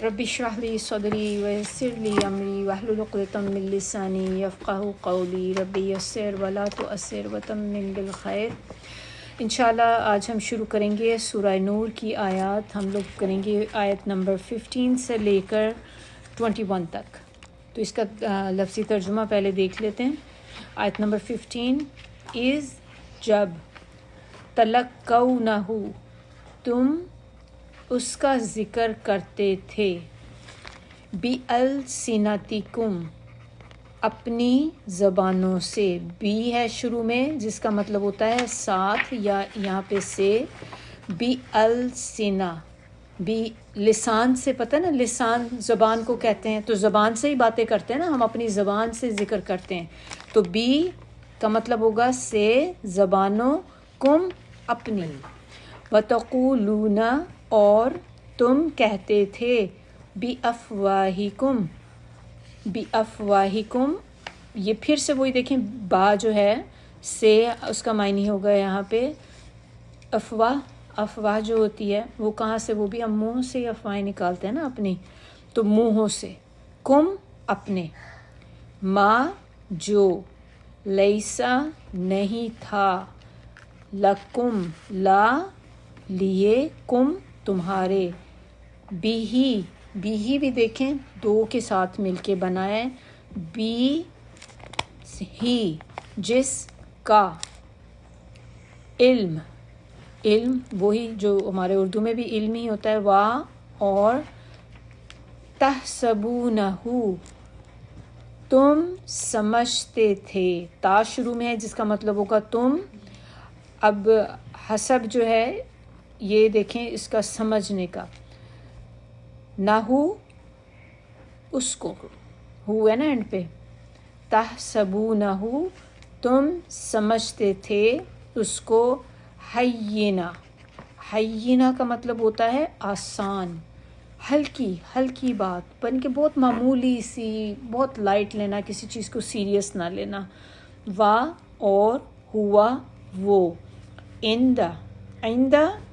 رب اشرح لی صدری ویسر لی امری واحلل عقدۃ من لسانی یفقہوا قولی رب یسر ولا تعسر وتمم بالخیر۔ انشاءاللہ آج ہم شروع کریں گے سورہ نور کی آیات۔ ہم لوگ کریں گے آیت نمبر 15 سے لے کر 21 تک۔ تو اس کا لفظی ترجمہ پہلے دیکھ لیتے ہیں۔ آیت نمبر 15 از جب تلقونہ تم اس کا ذکر کرتے تھے، بِأَلْسِنَتِكُمْ اپنی زبانوں سے، بی ہے شروع میں جس کا مطلب ہوتا ہے ساتھ یا یہاں پہ سے، بِأَلْسِنَا بی لسان سے، پتہ نا لسان زبان کو کہتے ہیں، تو زبان سے ہی باتیں کرتے ہیں نا، ہم اپنی زبان سے ذکر کرتے ہیں، تو بی کا مطلب ہوگا سے، زبانوں، کم اپنی، وَتَقُولُونَ اور تم کہتے تھے، بِأَفْوَاهِكُمْ بِأَفْوَاهِكُمْ یہ پھر سے وہی دیکھیں، با جو ہے سے اس کا معنی ہوگا یہاں پہ افواہ۔ افواہ جو ہوتی ہے وہ کہاں سے، وہ بھی ہم منہ سے افواہیں نکالتے ہیں نا اپنی، تو منہوں سے، کم اپنے، ما جو، لیسا نہیں تھا، لکم لا لیے، کم تمہارے، بھی بھی دیکھیں دو کے ساتھ مل کے بنا ہے، بی ہی جس کا، علم وہی جو ہمارے اردو میں بھی علم ہی ہوتا ہے، وا اور تحسبونہ تم سمجھتے تھے، تا شروع میں ہے جس کا مطلب ہوگا تم۔ اب حسب جو ہے یہ دیکھیں اس کا سمجھنے کا، نہ ہو اس کو، ہو ہے نا اینڈ پہ، تحسبونہ تم سمجھتے تھے اس کو، حیینہ کا مطلب ہوتا ہے آسان، ہلکی بات، بن کے بہت معمولی سی، بہت لائٹ لینا، کسی چیز کو سیریس نہ لینا، وا اور ہوا وہ، عند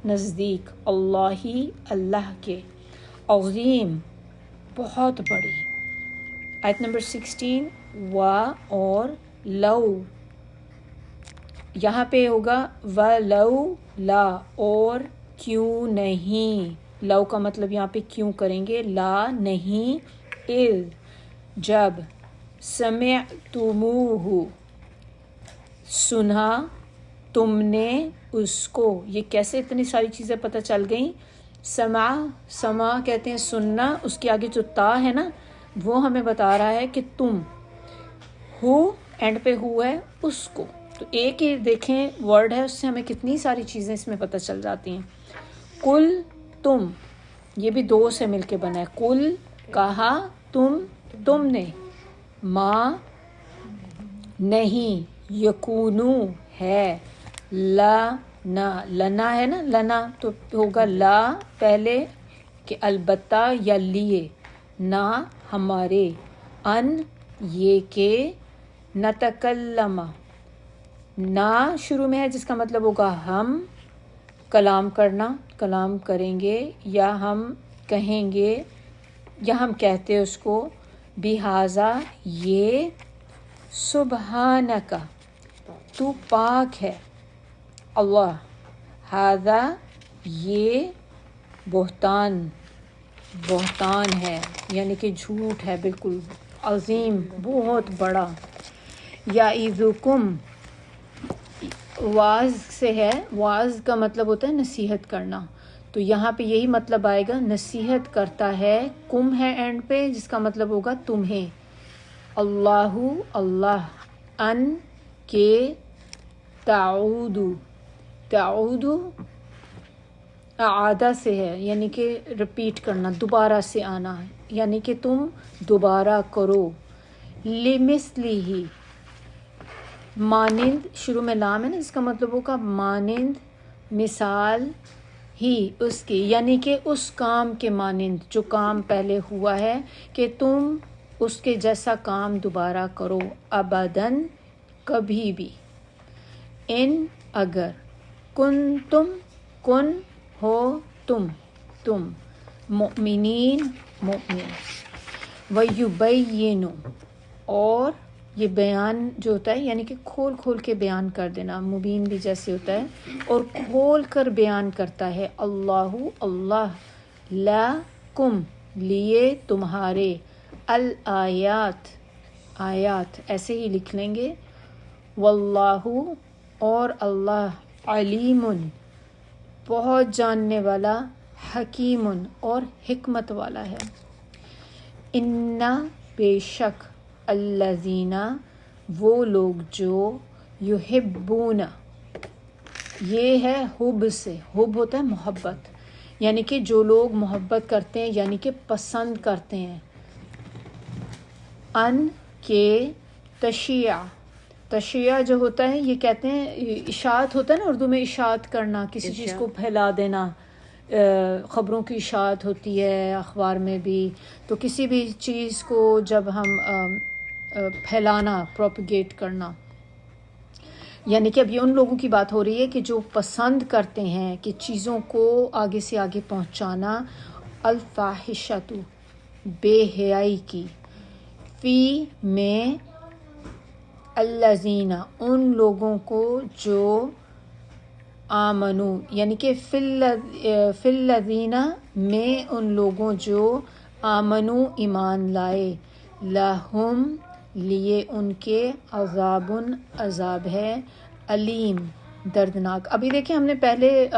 نزدیک، اللہ کے، عظیم بہت بڑی۔ آیت نمبر 16 وا اور لو، یہاں پہ ہوگا وَلَوْ لا اور کیوں نہیں، لو کا مطلب یہاں پہ کیوں کریں گے، لا نہیں، اذ جب، سمعتموہ سنا تم نے اس کو، یہ کیسے اتنی ساری چیزیں پتہ چل گئیں، سما کہتے ہیں سننا، اس کے آگے جو تا ہے نا وہ ہمیں بتا رہا ہے کہ تم، ہو اینڈ پہ ہو ہے اس کو، تو ایک ہی دیکھیں ورڈ ہے، اس سے ہمیں کتنی ساری چیزیں اس میں پتہ چل جاتی ہیں۔ کل تم، یہ بھی دو سے مل کے بنا ہے، کل کہا، تم نے، ما نہیں، یکونو ہے، لنا ہے نا، لنا تو ہوگا لا پہلے کہ البتہ یا لیے، نہ ہمارے، ان یہ کہ، نتکلم نہ شروع میں ہے جس کا مطلب ہوگا ہم، کلام کرنا، کلام کریں گے، یا ہم کہیں گے، یا ہم کہتے اس کو، بہذا یہ، سبحانک تو پاک ہے، اللہ، ہذا یہ، بہتان ہے، یعنی کہ جھوٹ ہے، بالکل عظیم، بہت بڑا، یعظکم واعظ سے ہے، واعظ کا مطلب ہوتا ہے نصیحت کرنا، تو یہاں پہ یہی مطلب آئے گا، نصیحت کرتا ہے، کم ہے اینڈ پہ جس کا مطلب ہوگا تمہیں، اللہ ان کے، تعود اعادہ سے ہے، یعنی کہ رپیٹ کرنا، دوبارہ سے آنا، یعنی کہ تم دوبارہ کرو، لمثلہ مانند، شروع میں لام ہے نا اس کا مطلب ہوگا مانند، مثال ہی اس کی، یعنی کہ اس کام کے مانند جو کام پہلے ہوا ہے، کہ تم اس کے جیسا کام دوبارہ کرو، ابداً کبھی بھی، ان اگر، کن ہو تم، مؤمنین مومن. وَيُبَيِّنُ اور یہ بیان جو ہوتا ہے یعنی کہ کھول کھول کے بیان کر دینا، مبین بھی جیسے ہوتا ہے، اور کھول کر بیان کرتا ہے اللہ لَکُم لیے تمہارے، الآیات آیات ایسے ہی لکھ لیں گے، واللہ اور اللہ علیم بہت جاننے والا، حکیم اور حکمت والا ہے. انا بے شک، الذین وہ لوگ جو، یحبون یہ ہے حب سے، حب ہوتا ہے محبت، یعنی کہ جو لوگ محبت کرتے ہیں یعنی کہ پسند کرتے ہیں، ان کے تشیع جو ہوتا ہے یہ کہتے ہیں اشاعت ہوتا ہے نا اردو میں، اشاعت کرنا، کسی چیز کو پھیلا دینا، خبروں کی اشاعت ہوتی ہے اخبار میں بھی، تو کسی بھی چیز کو جب ہم پھیلانا، پروپیگیٹ کرنا، یعنی کہ اب یہ ان لوگوں کی بات ہو رہی ہے کہ جو پسند کرتے ہیں کہ چیزوں کو آگے سے آگے پہنچانا، الفاحشۃ بے حیائی کی، فی میں الذین ان لوگوں کو جو، آمنو یعنی کہ فی الذین میں ان لوگوں جو، آمنو ایمان لائے، لہم لیے ان کے، عذاب عذاب ہے، علیم دردناک. ابھی دیکھیں ہم نے پہلے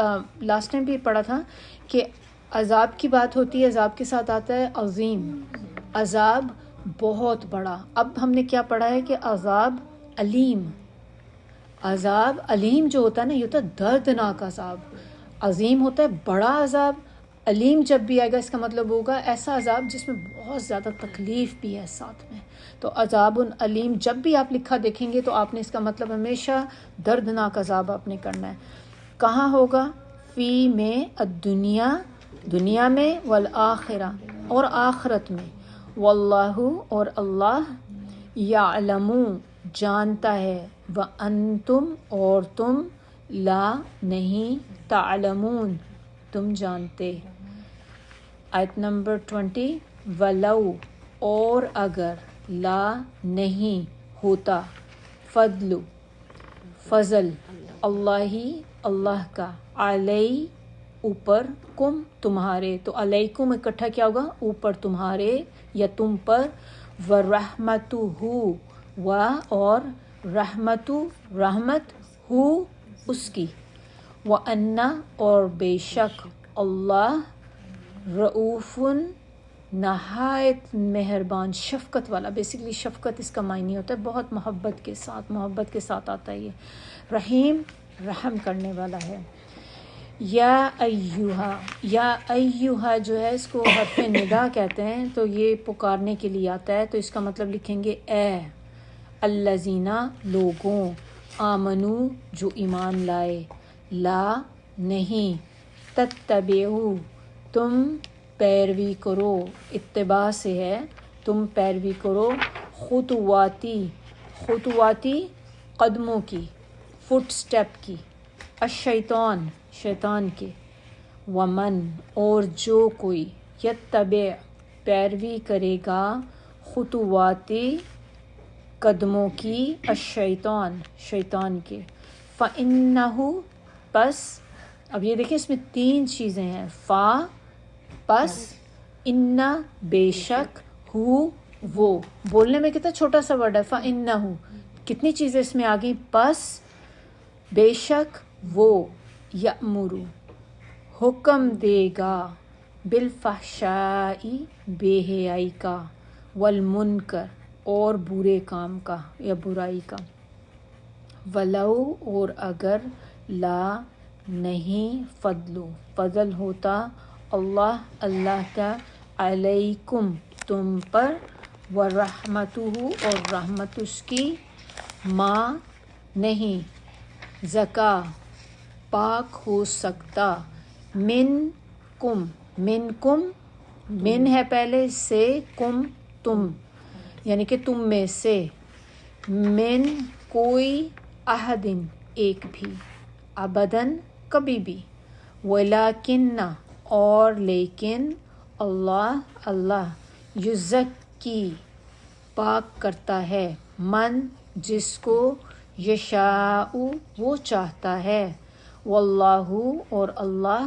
لاسٹ ٹائم بھی پڑھا تھا کہ عذاب کی بات ہوتی ہے، عذاب کے ساتھ آتا ہے عظیم، عذاب بہت بڑا. اب ہم نے کیا پڑھا ہے کہ عذاب علیم، عذاب علیم جو ہوتا ہے نا یہ ہوتا ہے دردناک عذاب، عظیم ہوتا ہے بڑا عذاب، علیم جب بھی آئے گا اس کا مطلب ہوگا ایسا عذاب جس میں بہت زیادہ تکلیف بھی ہے ساتھ میں. تو عذاب علیم جب بھی آپ لکھا دیکھیں گے تو آپ نے اس کا مطلب ہمیشہ دردناک عذاب آپ نے کرنا ہے. کہاں ہوگا؟ فی میں الدنیا دنیا میں، والآخرہ اور آخرت میں، واللہ اور اللہ، یعلم جانتا ہے، وانتم اور تم، لا نہیں، تعلمون تم جانتے. آیت نمبر 20، ولو اور اگر، لا نہیں ہوتا، فضل اللہ کا، علی اوپر، کم تمہارے، تو علیکم اکٹھا کیا ہوگا؟ اوپر تمہارے یا تم پر، ورحمتہ و اور رحمت ہو اس کی، وَأَنَّ اور بے شک، اللہ رؤوف نہایت مہربان، شفقت والا. بیسیکلی شفقت اس کا معنی ہوتا ہے بہت محبت کے ساتھ آتا ہے یہ، رحیم رحم کرنے والا ہے. یا ایہا جو ہے اس کو حرف ندا کہتے ہیں، تو یہ پکارنے کے لیے آتا ہے، تو اس کا مطلب لکھیں گے اے، الذین لوگوں، آمنو جو ایمان لائے، لا نہیں، تتبعوا تم پیروی کرو، اتباع سے ہے، تم پیروی کرو، خطواتی قدموں کی، فٹ سٹیپ کی، الشیطان شیطان کے، ومن اور جو کوئی، یتبع پیروی کرے گا، خطواتی قدموں کی، الشیطان شیطان کے، فَإِنَّهُ پس، اب یہ دیکھیں اس میں 3 چیزیں ہیں، فا پس، اِنَّ بے شک، ہو وہ، بولنے میں کتنا چھوٹا سا ورڈ ہے، فَإِنَّهُ کتنی چیزیں اس میں آ گئی، پس بے شک وہ، یأمر حکم دے گا، بالفحشاء بے حیائی کا، والمنکر اور برے کام کا یا برائی کا، ولو اور اگر، لا نہیں، فضل ہوتا، اللہ کا، علیکم تم پر، ورحمتہ اور رحمت اس کی، ما نہیں، زکا پاک ہو سکتا، منکم من ہے پہلے، سے کم تم، یعنی کہ تم میں سے، من کوئی، احدن ایک بھی، ابداً کبھی بھی، ولیکن اور لیکن، اللہ یزکی پاک کرتا ہے، من جس کو، یشاء وہ چاہتا ہے، واللہ اور اللہ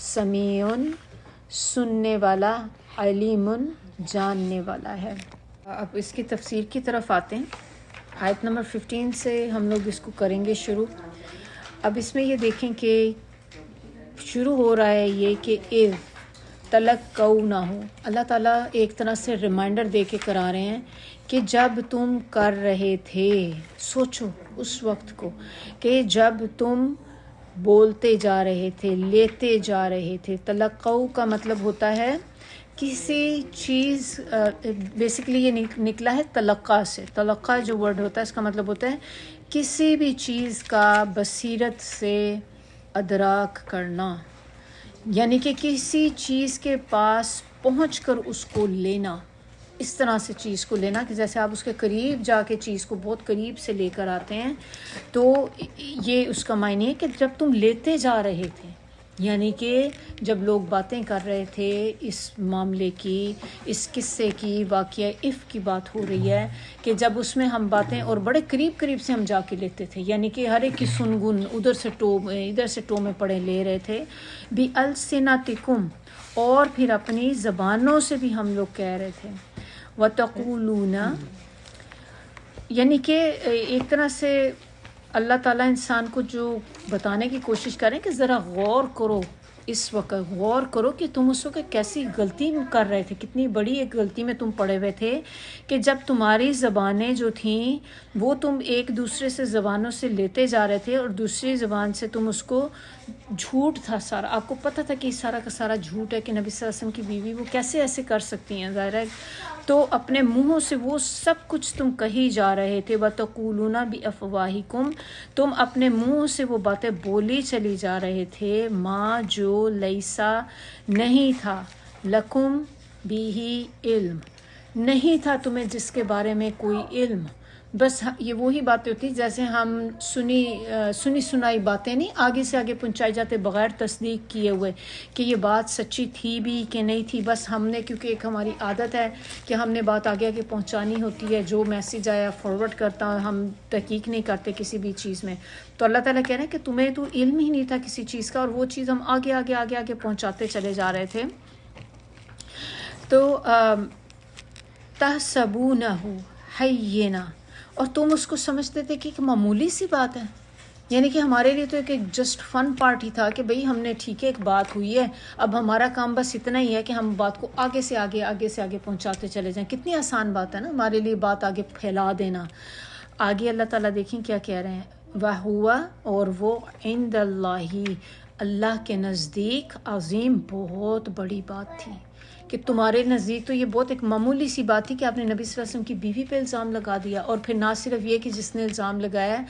سمیع سننے والا، علیم جاننے والا ہے۔ اب اس کی تفسیر کی طرف آتے ہیں۔ آیت نمبر 15 سے ہم لوگ اس کو کریں گے شروع۔ اب اس میں یہ دیکھیں کہ شروع ہو رہا ہے یہ کہ اذ تلقونہ، اللہ تعالیٰ ایک طرح سے ریمائنڈر دے کے کرا رہے ہیں کہ جب تم کر رہے تھے، سوچو اس وقت کو کہ جب تم بولتے جا رہے تھے، لیتے جا رہے تھے۔ تلقو کا مطلب ہوتا ہے کسی چیز، بیسیکلی یہ نکلا ہے تلقا سے۔ تلقا جو ورڈ ہوتا ہے اس کا مطلب ہوتا ہے کسی بھی چیز کا بصیرت سے ادراک کرنا، یعنی کہ کسی چیز کے پاس پہنچ کر اس کو لینا، اس طرح سے چیز کو لینا کہ جیسے آپ اس کے قریب جا کے چیز کو بہت قریب سے لے کر آتے ہیں، تو یہ اس کا معنی ہے کہ جب تم لیتے جا رہے تھے، یعنی کہ جب لوگ باتیں کر رہے تھے اس معاملے کی، اس قصے کی، واقعہ اف کی بات ہو رہی ہے کہ جب اس میں ہم باتیں اور بڑے قریب سے ہم جا کے لیتے تھے، یعنی کہ ہر ایک کی سنگن ادھر سے ٹو میں پڑے لے رہے تھے، بِأَلْسِنَتِكُمْ اور پھر اپنی زبانوں سے بھی ہم لوگ کہہ رہے تھے، وَتَقُولُونَ یعنی کہ ایک طرح سے اللہ تعالیٰ انسان کو جو بتانے کی کوشش کریں کہ ذرا غور کرو، اس وقت غور کرو کہ تم اس وقت کیسی غلطی کر رہے تھے، کتنی بڑی ایک غلطی میں تم پڑے ہوئے تھے کہ جب تمہاری زبانیں جو تھیں وہ تم ایک دوسرے سے زبانوں سے لیتے جا رہے تھے اور دوسری زبان سے تم اس کو، جھوٹ تھا سارا، آپ کو پتہ تھا کہ سارا کا سارا جھوٹ ہے کہ نبی صلی اللہ علیہ وسلم کی بیوی وہ کیسے ایسے کر سکتی ہیں، ظاہر ہے تو اپنے منہوں سے وہ سب کچھ تم کہی جا رہے تھے، وَتَقُولُونَ بِأَفْوَاهِكُمْ تم اپنے منہ سے وہ باتیں بولی چلی جا رہے تھے، ما جو لیسا نہیں تھا، لکم بِهِ علم نہیں تھا تمہیں جس کے بارے میں کوئی علم، بس یہ وہی باتیں ہوتی جیسے ہم سنی سنائی باتیں نہیں آگے سے آگے پہنچائی جاتے بغیر تصدیق کیے ہوئے کہ یہ بات سچی تھی بھی کہ نہیں تھی، بس ہم نے کیونکہ ایک ہماری عادت ہے کہ ہم نے بات آگے آگے پہنچانی ہوتی ہے، جو میسیج آیا فارورڈ کرتا، ہم تحقیق نہیں کرتے کسی بھی چیز میں۔ تو اللہ تعالیٰ کہہ رہے ہیں کہ تمہیں تو علم ہی نہیں تھا کسی چیز کا، اور وہ چیز ہم آگے آگے آگے آگے پہنچاتے چلے جا رہے تھے۔ تو تحسبونہ حینا اور تم اس کو سمجھتے تھے کہ ایک معمولی سی بات ہے، یعنی کہ ہمارے لیے تو ایک جسٹ فن پارٹ ہی تھا کہ بھئی ہم نے ٹھیک ہے ایک بات ہوئی ہے، اب ہمارا کام بس اتنا ہی ہے کہ ہم بات کو آگے سے آگے پہنچاتے چلے جائیں۔ کتنی آسان بات ہے نا ہمارے لیے بات آگے پھیلا دینا۔ آگے اللہ تعالیٰ دیکھیں کیا کہہ رہے ہیں، وَهُوَ اور وہ عند اللہ کے نزدیک عظیم بہت بڑی بات تھی، کہ تمہارے نزدیک تو یہ بہت ایک معمولی سی بات تھی کہ آپ نے نبی صلی اللہ علیہ وسلم کی بیوی پہ الزام لگا دیا، اور پھر نہ صرف یہ کہ جس نے الزام لگایا،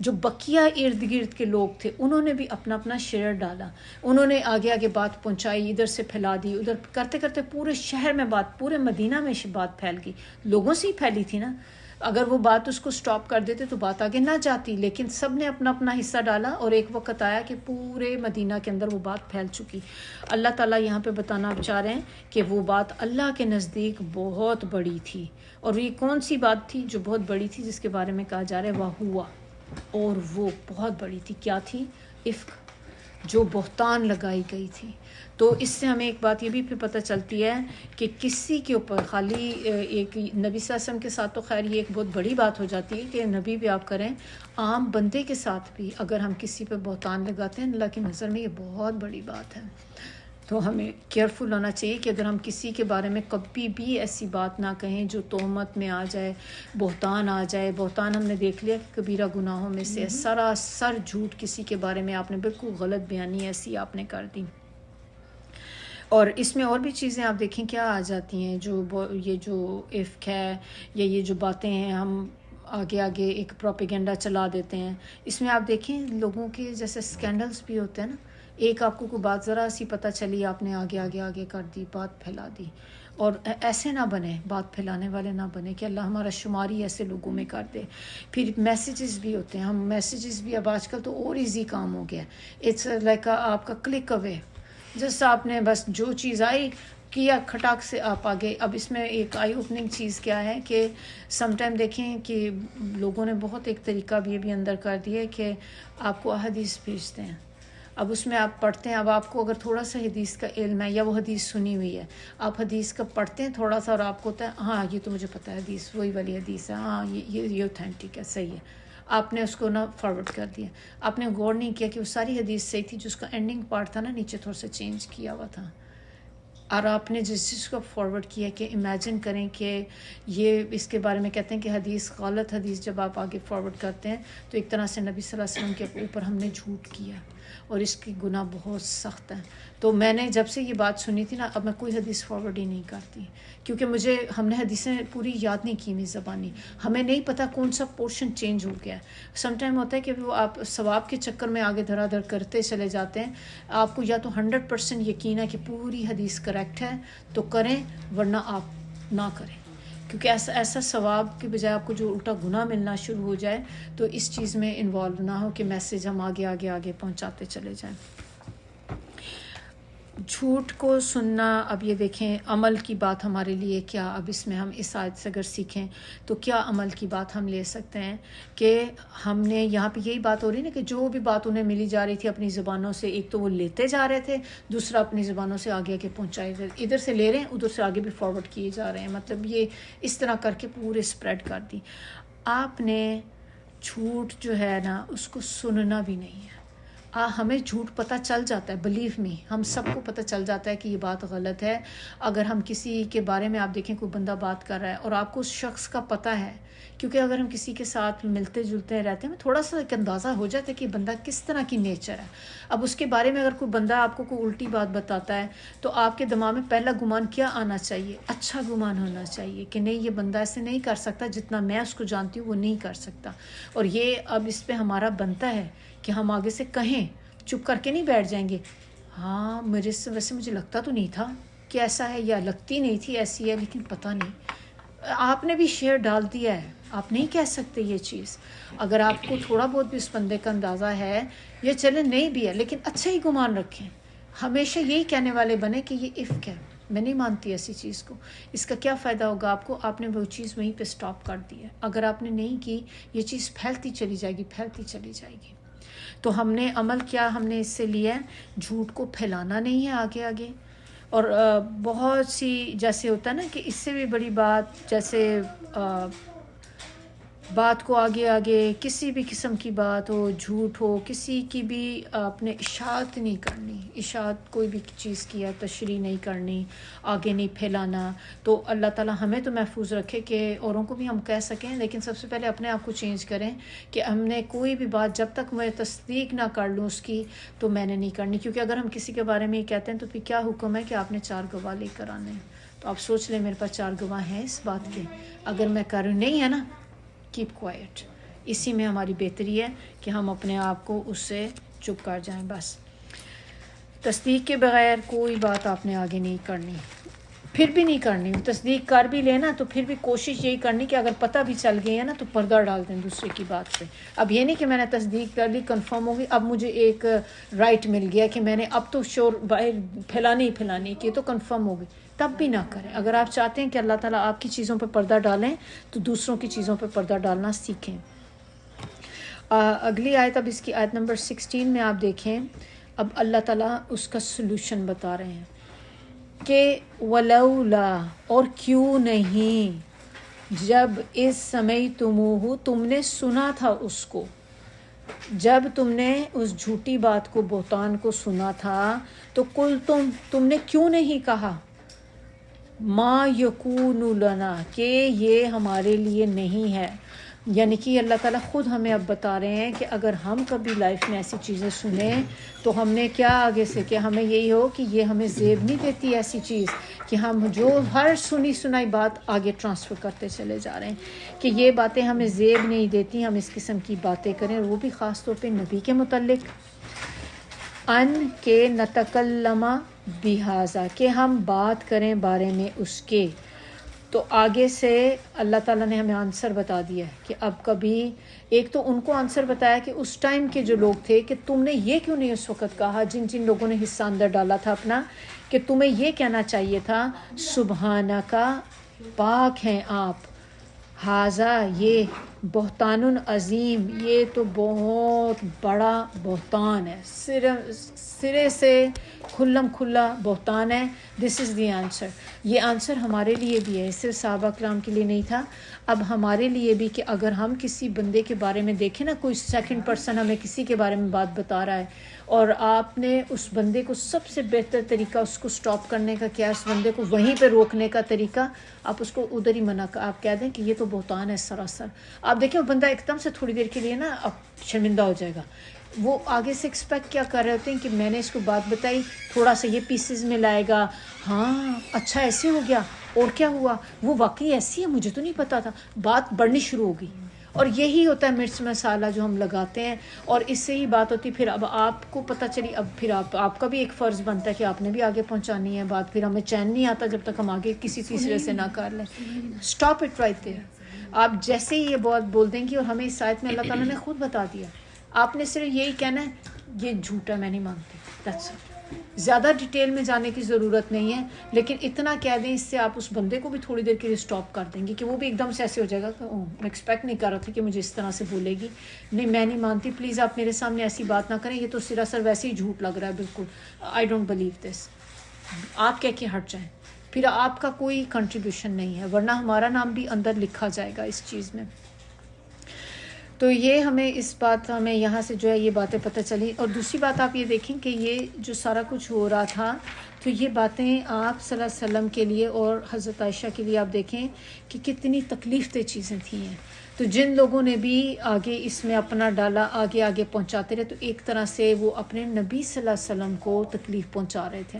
جو بقیہ ارد گرد کے لوگ تھے انہوں نے بھی اپنا اپنا شیئر ڈالا، انہوں نے آگے آگے بات پہنچائی، ادھر سے پھیلا دی، ادھر کرتے کرتے پورے شہر میں بات، پورے مدینہ میں بات پھیل گئی، لوگوں سے ہی پھیلی تھی نا، اگر وہ بات اس کو سٹاپ کر دیتے تو بات آگے نہ جاتی، لیکن سب نے اپنا اپنا حصہ ڈالا اور ایک وقت آیا کہ پورے مدینہ کے اندر وہ بات پھیل چکی۔ اللہ تعالیٰ یہاں پہ بتانا چاہ رہے ہیں کہ وہ بات اللہ کے نزدیک بہت بڑی تھی، اور یہ کون سی بات تھی جو بہت بڑی تھی، جس کے بارے میں کہا جا رہا ہے وَهُوَ اور وہ بہت بڑی تھی، کیا تھی؟ افک، جو بہتان لگائی گئی تھی۔ تو اس سے ہمیں ایک بات یہ بھی پھر پتہ چلتی ہے کہ کسی کے اوپر خالی ایک نبی صلی اللہ علیہ وسلم کے ساتھ تو خیر یہ ایک بہت بڑی بات ہو جاتی ہے کہ نبی بھی آپ کریں، عام بندے کے ساتھ بھی اگر ہم کسی پہ بہتان لگاتے ہیں اللہ کی نظر میں یہ بہت بڑی بات ہے۔ تو ہمیں کیئرفل ہونا چاہیے کہ اگر ہم کسی کے بارے میں کبھی بھی ایسی بات نہ کہیں جو تہمت میں آ جائے، بہتان آ جائے۔ بہتان ہم نے دیکھ لیا کہ کبیرہ گناہوں میں سے سراسر جھوٹ، کسی کے بارے میں آپ نے بالکل غلط بیانی ایسی آپ نے کر دی۔ اور اس میں اور بھی چیزیں آپ دیکھیں کیا آ جاتی ہیں، یہ جو افک ہے یا یہ جو باتیں ہیں ہم آگے آگے ایک پروپیگنڈا چلا دیتے ہیں، اس میں آپ دیکھیں لوگوں کے جیسے سکینڈلز بھی ہوتے ہیں نا، ایک آپ کو کوئی بات ذرا سی پتہ چلی، آپ نے آگے آگے آگے کر دی، بات پھیلا دی۔ اور ایسے نہ بنے، بات پھیلانے والے نہ بنے کہ اللہ ہمارا شماری ایسے لوگوں میں کر دے۔ پھر میسیجز بھی ہوتے ہیں، ہم میسیجز بھی اب آج کل تو اور ایزی کام ہو گیا، اٹس لائک آپ کا کلک اوے، جس آپ نے بس جو چیز آئی کیا کھٹاک سے آپ آگے. اب اس میں ایک آئی اوپننگ چیز کیا ہے کہ سم ٹائم دیکھیں کہ لوگوں نے بہت ایک طریقہ بھی یہ بھی اندر کر دیا ہے کہ آپ کو احادیث بھیجتے ہیں. اب اس میں آپ پڑھتے ہیں. اب آپ کو اگر تھوڑا سا حدیث کا علم ہے یا وہ حدیث سنی ہوئی ہے, آپ حدیث کا پڑھتے ہیں تھوڑا سا اور آپ کو ہوتا ہے ہاں یہ تو مجھے پتہ ہے حدیث وہی والی حدیث ہے, ہاں یہ اوتھینٹک ہے, صحیح ہے. آپ نے اس کو نا فارورڈ کر دیا. آپ نے غور نہیں کیا کہ وہ ساری حدیث صحیح تھی, جو اس کا اینڈنگ پارٹ تھا نا نیچے تھوڑا سا چینج کیا ہوا تھا. اور آپ نے جس چیز کو فارورڈ کیا کہ امیجن کریں کہ یہ اس کے بارے میں کہتے ہیں کہ حدیث غلط حدیث جب آپ آگے فارورڈ کرتے ہیں تو ایک طرح سے نبی صلی اللہ علیہ وسلم کے اوپر ہم نے جھوٹ کیا اور اس کی گناہ بہت سخت ہے. تو میں نے جب سے یہ بات سنی تھی نا, اب میں کوئی حدیث فارورڈ ہی نہیں کرتی, کیونکہ ہم نے حدیثیں پوری یاد نہیں کی میری زبانی, ہمیں نہیں پتہ کون سا پورشن چینج ہو گیا ہے. سم ٹائم ہوتا ہے کہ وہ آپ ثواب کے چکر میں آگے دھرا دھر کرتے چلے جاتے ہیں. آپ کو یا تو 100% یقین ہے کہ پوری حدیث کریکٹ ہے تو کریں, ورنہ آپ نہ کریں, کیونکہ ایسا ثواب کے بجائے آپ کو جو الٹا گناہ ملنا شروع ہو جائے. تو اس چیز میں انوالو نہ ہو کہ میسیج ہم آگے پہنچاتے چلے جائیں. جھوٹ کو سننا. اب یہ دیکھیں عمل کی بات ہمارے لیے کیا, اب اس میں ہم اس آیت سے اگر سیکھیں تو کیا عمل کی بات ہم لے سکتے ہیں کہ ہم نے یہاں پہ یہی بات ہو رہی نا کہ جو بھی بات انہیں ملی جا رہی تھی اپنی زبانوں سے, ایک تو وہ لیتے جا رہے تھے, دوسرا اپنی زبانوں سے آگے پہنچائے جا رہے, ادھر سے لے رہے ہیں ادھر سے آگے بھی فارورڈ کیے جا رہے ہیں. مطلب یہ اس طرح کر کے پورے اسپریڈ کر دی. آپ نے جھوٹ جو ہے نا اس کو سننا بھی نہیں ہے. ہمیں جھوٹ پتہ چل جاتا ہے, بلیو می, ہم سب کو پتہ چل جاتا ہے کہ یہ بات غلط ہے. اگر ہم کسی کے بارے میں آپ دیکھیں کوئی بندہ بات کر رہا ہے اور آپ کو اس شخص کا پتہ ہے, کیونکہ اگر ہم کسی کے ساتھ ملتے جلتے رہتے ہیں تھوڑا سا ایک اندازہ ہو جاتا ہے کہ بندہ کس طرح کی نیچر ہے. اب اس کے بارے میں اگر کوئی بندہ آپ کو کوئی الٹی بات بتاتا ہے تو آپ کے دماغ میں پہلا گمان کیا آنا چاہیے؟ اچھا گمان ہونا چاہیے کہ نہیں یہ بندہ ایسے نہیں کر سکتا, جتنا میں اس کو جانتی ہوں وہ نہیں کر سکتا. اور یہ اب اس پہ ہمارا بنتا ہے کہ ہم آگے سے کہیں, چپ کر کے نہیں بیٹھ جائیں گے. ہاں میرے سے ویسے مجھے لگتا تو نہیں تھا کہ ایسا ہے, یا لگتی نہیں تھی ایسی ہے, لیکن پتہ نہیں. آپ نے بھی شیئر ڈال دیا ہے, آپ نہیں کہہ سکتے یہ چیز. اگر آپ کو تھوڑا بہت بھی اس بندے کا اندازہ ہے, یہ چلے نہیں بھی ہے لیکن اچھا ہی گمان رکھیں. ہمیشہ یہی کہنے والے بنے کہ یہ افک ہے, میں نہیں مانتی ایسی چیز کو. اس کا کیا فائدہ ہوگا آپ کو؟ آپ نے وہ چیز وہیں پہ سٹاپ کر دی ہے. اگر آپ نے نہیں کی, یہ چیز پھیلتی چلی جائے گی. تو ہم نے عمل کیا ہم نے اس سے لیا ہے, جھوٹ کو پھیلانا نہیں ہے آگے. اور بہت سی جیسے ہوتا ہے نا کہ اس سے بھی بڑی بات, جیسے بات کو آگے کسی بھی قسم کی بات ہو, جھوٹ ہو, کسی کی بھی آپ نے اشاعت نہیں کرنی. اشاعت کوئی بھی چیز کی ہے تشریح نہیں کرنی, آگے نہیں پھیلانا. تو اللہ تعالیٰ ہمیں تو محفوظ رکھے کہ اوروں کو بھی ہم کہہ سکیں, لیکن سب سے پہلے اپنے آپ کو چینج کریں کہ ہم نے کوئی بھی بات جب تک میں تصدیق نہ کر لوں اس کی تو میں نے نہیں کرنی. کیونکہ اگر ہم کسی کے بارے میں یہ کہتے ہیں تو پھر کیا حکم ہے کہ آپ نے 4 گواہ لے کر آنے. تو آپ سوچ لیں میرے پاس 4 گواہ ہیں اس بات کے, اگر میں کروں نہیں ہے نا, کیپ کوائٹ. اسی میں ہماری بہتری ہے کہ ہم اپنے آپ کو اس سے چپ کر جائیں. بس تصدیق کے بغیر کوئی بات آپ نے آگے نہیں کرنی, پھر بھی نہیں کرنی. تصدیق کر بھی لینا تو پھر بھی کوشش یہی کرنی کہ اگر پتہ بھی چل گئی ہے نا تو پردہ ڈال دیں دوسرے کی بات پہ. اب یہ نہیں کہ میں نے تصدیق کر لی, کنفرم ہوگی, اب مجھے ایک رائٹ مل گیا کہ میں نے اب تو شور باہر پھیلانی کی, تو کنفرم ہوگی, تب بھی نہ کریں. اگر آپ چاہتے ہیں کہ اللہ تعالیٰ آپ کی چیزوں پہ پردہ ڈالیں تو دوسروں کی چیزوں پہ پردہ ڈالنا سیکھیں. اگلی آیت, اب اس کی آیت نمبر 16 میں آپ دیکھیں, اب اللہ تعالیٰ اس کا سلوشن بتا رہے ہیں کہ ولولا, اور کیوں نہیں, جب اس سمعتموہ, تم نے سنا تھا اس کو, جب تم نے اس جھوٹی بات کو, بہتان کو سنا تھا, تو کل تم نے کیوں نہیں کہا ما یکون لنا, کہ یہ ہمارے لیے نہیں ہے. یعنی کہ اللہ تعالیٰ خود ہمیں اب بتا رہے ہیں کہ اگر ہم کبھی لائف میں ایسی چیزیں سنیں تو ہم نے کیا آگے سے, کہ ہمیں یہی ہو کہ یہ ہمیں زیب نہیں دیتی ایسی چیز کہ ہم جو ہر سنی سنائی بات آگے ٹرانسفر کرتے چلے جا رہے ہیں, کہ یہ باتیں ہمیں زیب نہیں دیتی ہم اس قسم کی باتیں کریں, وہ بھی خاص طور پہ نبی کے متعلق. ان کے نتکلم بہذا, کہ ہم بات کریں بارے میں اس کے. تو آگے سے اللہ تعالیٰ نے ہمیں آنسر بتا دیا ہے کہ اب کبھی, ایک تو ان کو آنسر بتایا کہ اس ٹائم کے جو لوگ تھے کہ تم نے یہ کیوں نہیں اس وقت کہا, جن لوگوں نے حصہ اندر ڈالا تھا اپنا, کہ تمہیں یہ کہنا چاہیے تھا سبحانکا، پاک ہیں آپ، ہاذا یہ بہتان عظیم، یہ تو بہت بڑا بہتان ہے، سرے سے کھلم کھلا بہتان ہے. دس از دی آنسر. یہ آنسر ہمارے لیے بھی ہے، صرف صحابہ کرام کے لیے نہیں تھا، اب ہمارے لیے بھی، کہ اگر ہم کسی بندے کے بارے میں دیکھیں نا، کوئی سیکنڈ پرسن ہمیں کسی کے بارے میں بات بتا رہا ہے اور آپ نے اس بندے کو، سب سے بہتر طریقہ اس کو سٹاپ کرنے کا کیا ہے، اس بندے کو وہیں پہ روکنے کا طریقہ، آپ اس کو ادھر ہی منع کر، آپ کہہ دیں کہ یہ تو بہتان ہے سراسر. آپ دیکھیں وہ بندہ ایک دم سے تھوڑی دیر کے لیے نا اب شرمندہ ہو جائے گا. وہ آگے سے ایکسپیکٹ کیا کر رہے ہوتے ہیں کہ میں نے اس کو بات بتائی، تھوڑا سا یہ پیسز میں لائے گا، ہاں اچھا ایسے ہو گیا، اور کیا ہوا، وہ واقعی ایسی ہے، مجھے تو نہیں پتا تھا، بات بڑھنی شروع ہوگی. اور یہی ہوتا ہے مرچ مسالہ جو ہم لگاتے ہیں، اور اس سے ہی بات ہوتی. پھر اب آپ کو پتہ چلی، اب پھر آپ کا بھی ایک فرض بنتا ہے کہ آپ نے بھی آگے پہنچانی ہے بات. پھر ہمیں چین نہیں آتا جب تک ہم آگے کسی تیسرے سے نہ کر لیں. Stop it right there. آپ جیسے ہی یہ بات بول دیں گی، اور ہمیں اس آیت میں اللہ تعالیٰ نے خود بتا دیا، آپ نے صرف یہی کہنا ہے یہ جھوٹا، میں نہیں مانتی. That's it. زیادہ ڈیٹیل میں جانے کی ضرورت نہیں ہے، لیکن اتنا کہہ دیں، اس سے آپ اس بندے کو بھی تھوڑی دیر کے لیے اسٹاپ کر دیں گے، کہ وہ بھی ایک دم سے ایسے ہو جائے گا کہ میں ایکسپیکٹ نہیں کر رہا تھا کہ مجھے اس طرح سے بولے گی، نہیں میں نہیں مانتی، پلیز آپ میرے سامنے ایسی بات نہ کریں، یہ تو سراسر ویسے ہی جھوٹ لگ رہا ہے بالکل، آئی ڈونٹ بلیو دس. آپ کہہ کے ہٹ جائیں، پھر آپ کا کوئی کنٹریبیوشن نہیں ہے، ورنہ ہمارا نام بھی اندر لکھا جائے گا اس چیز میں. تو یہ ہمیں اس بات، ہمیں یہاں سے جو ہے یہ باتیں پتہ چلی. اور دوسری بات آپ یہ دیکھیں کہ یہ جو سارا کچھ ہو رہا تھا، تو یہ باتیں آپ صلی اللہ علیہ وسلم کے لیے اور حضرت عائشہ کے لیے آپ دیکھیں کہ کتنی تکلیف دہ چیزیں تھیں ہیں. تو جن لوگوں نے بھی آگے اس میں اپنا ڈالا، آگے پہنچاتے رہے، تو ایک طرح سے وہ اپنے نبی صلی اللہ علیہ وسلم کو تکلیف پہنچا رہے تھے.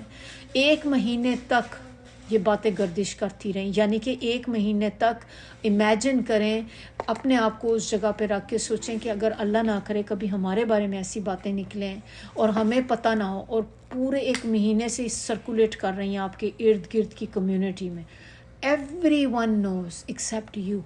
1 مہینے تک یہ باتیں گردش کرتی رہیں، یعنی کہ 1 مہینے تک امیجن کریں، اپنے آپ کو اس جگہ پہ رکھ کے سوچیں کہ اگر اللہ نہ کرے کبھی ہمارے بارے میں ایسی باتیں نکلیں اور ہمیں پتہ نہ ہو، اور پورے 1 مہینے سے سرکولیٹ کر رہی ہیں آپ کے ارد گرد کی کمیونٹی میں. Every one knows accept you.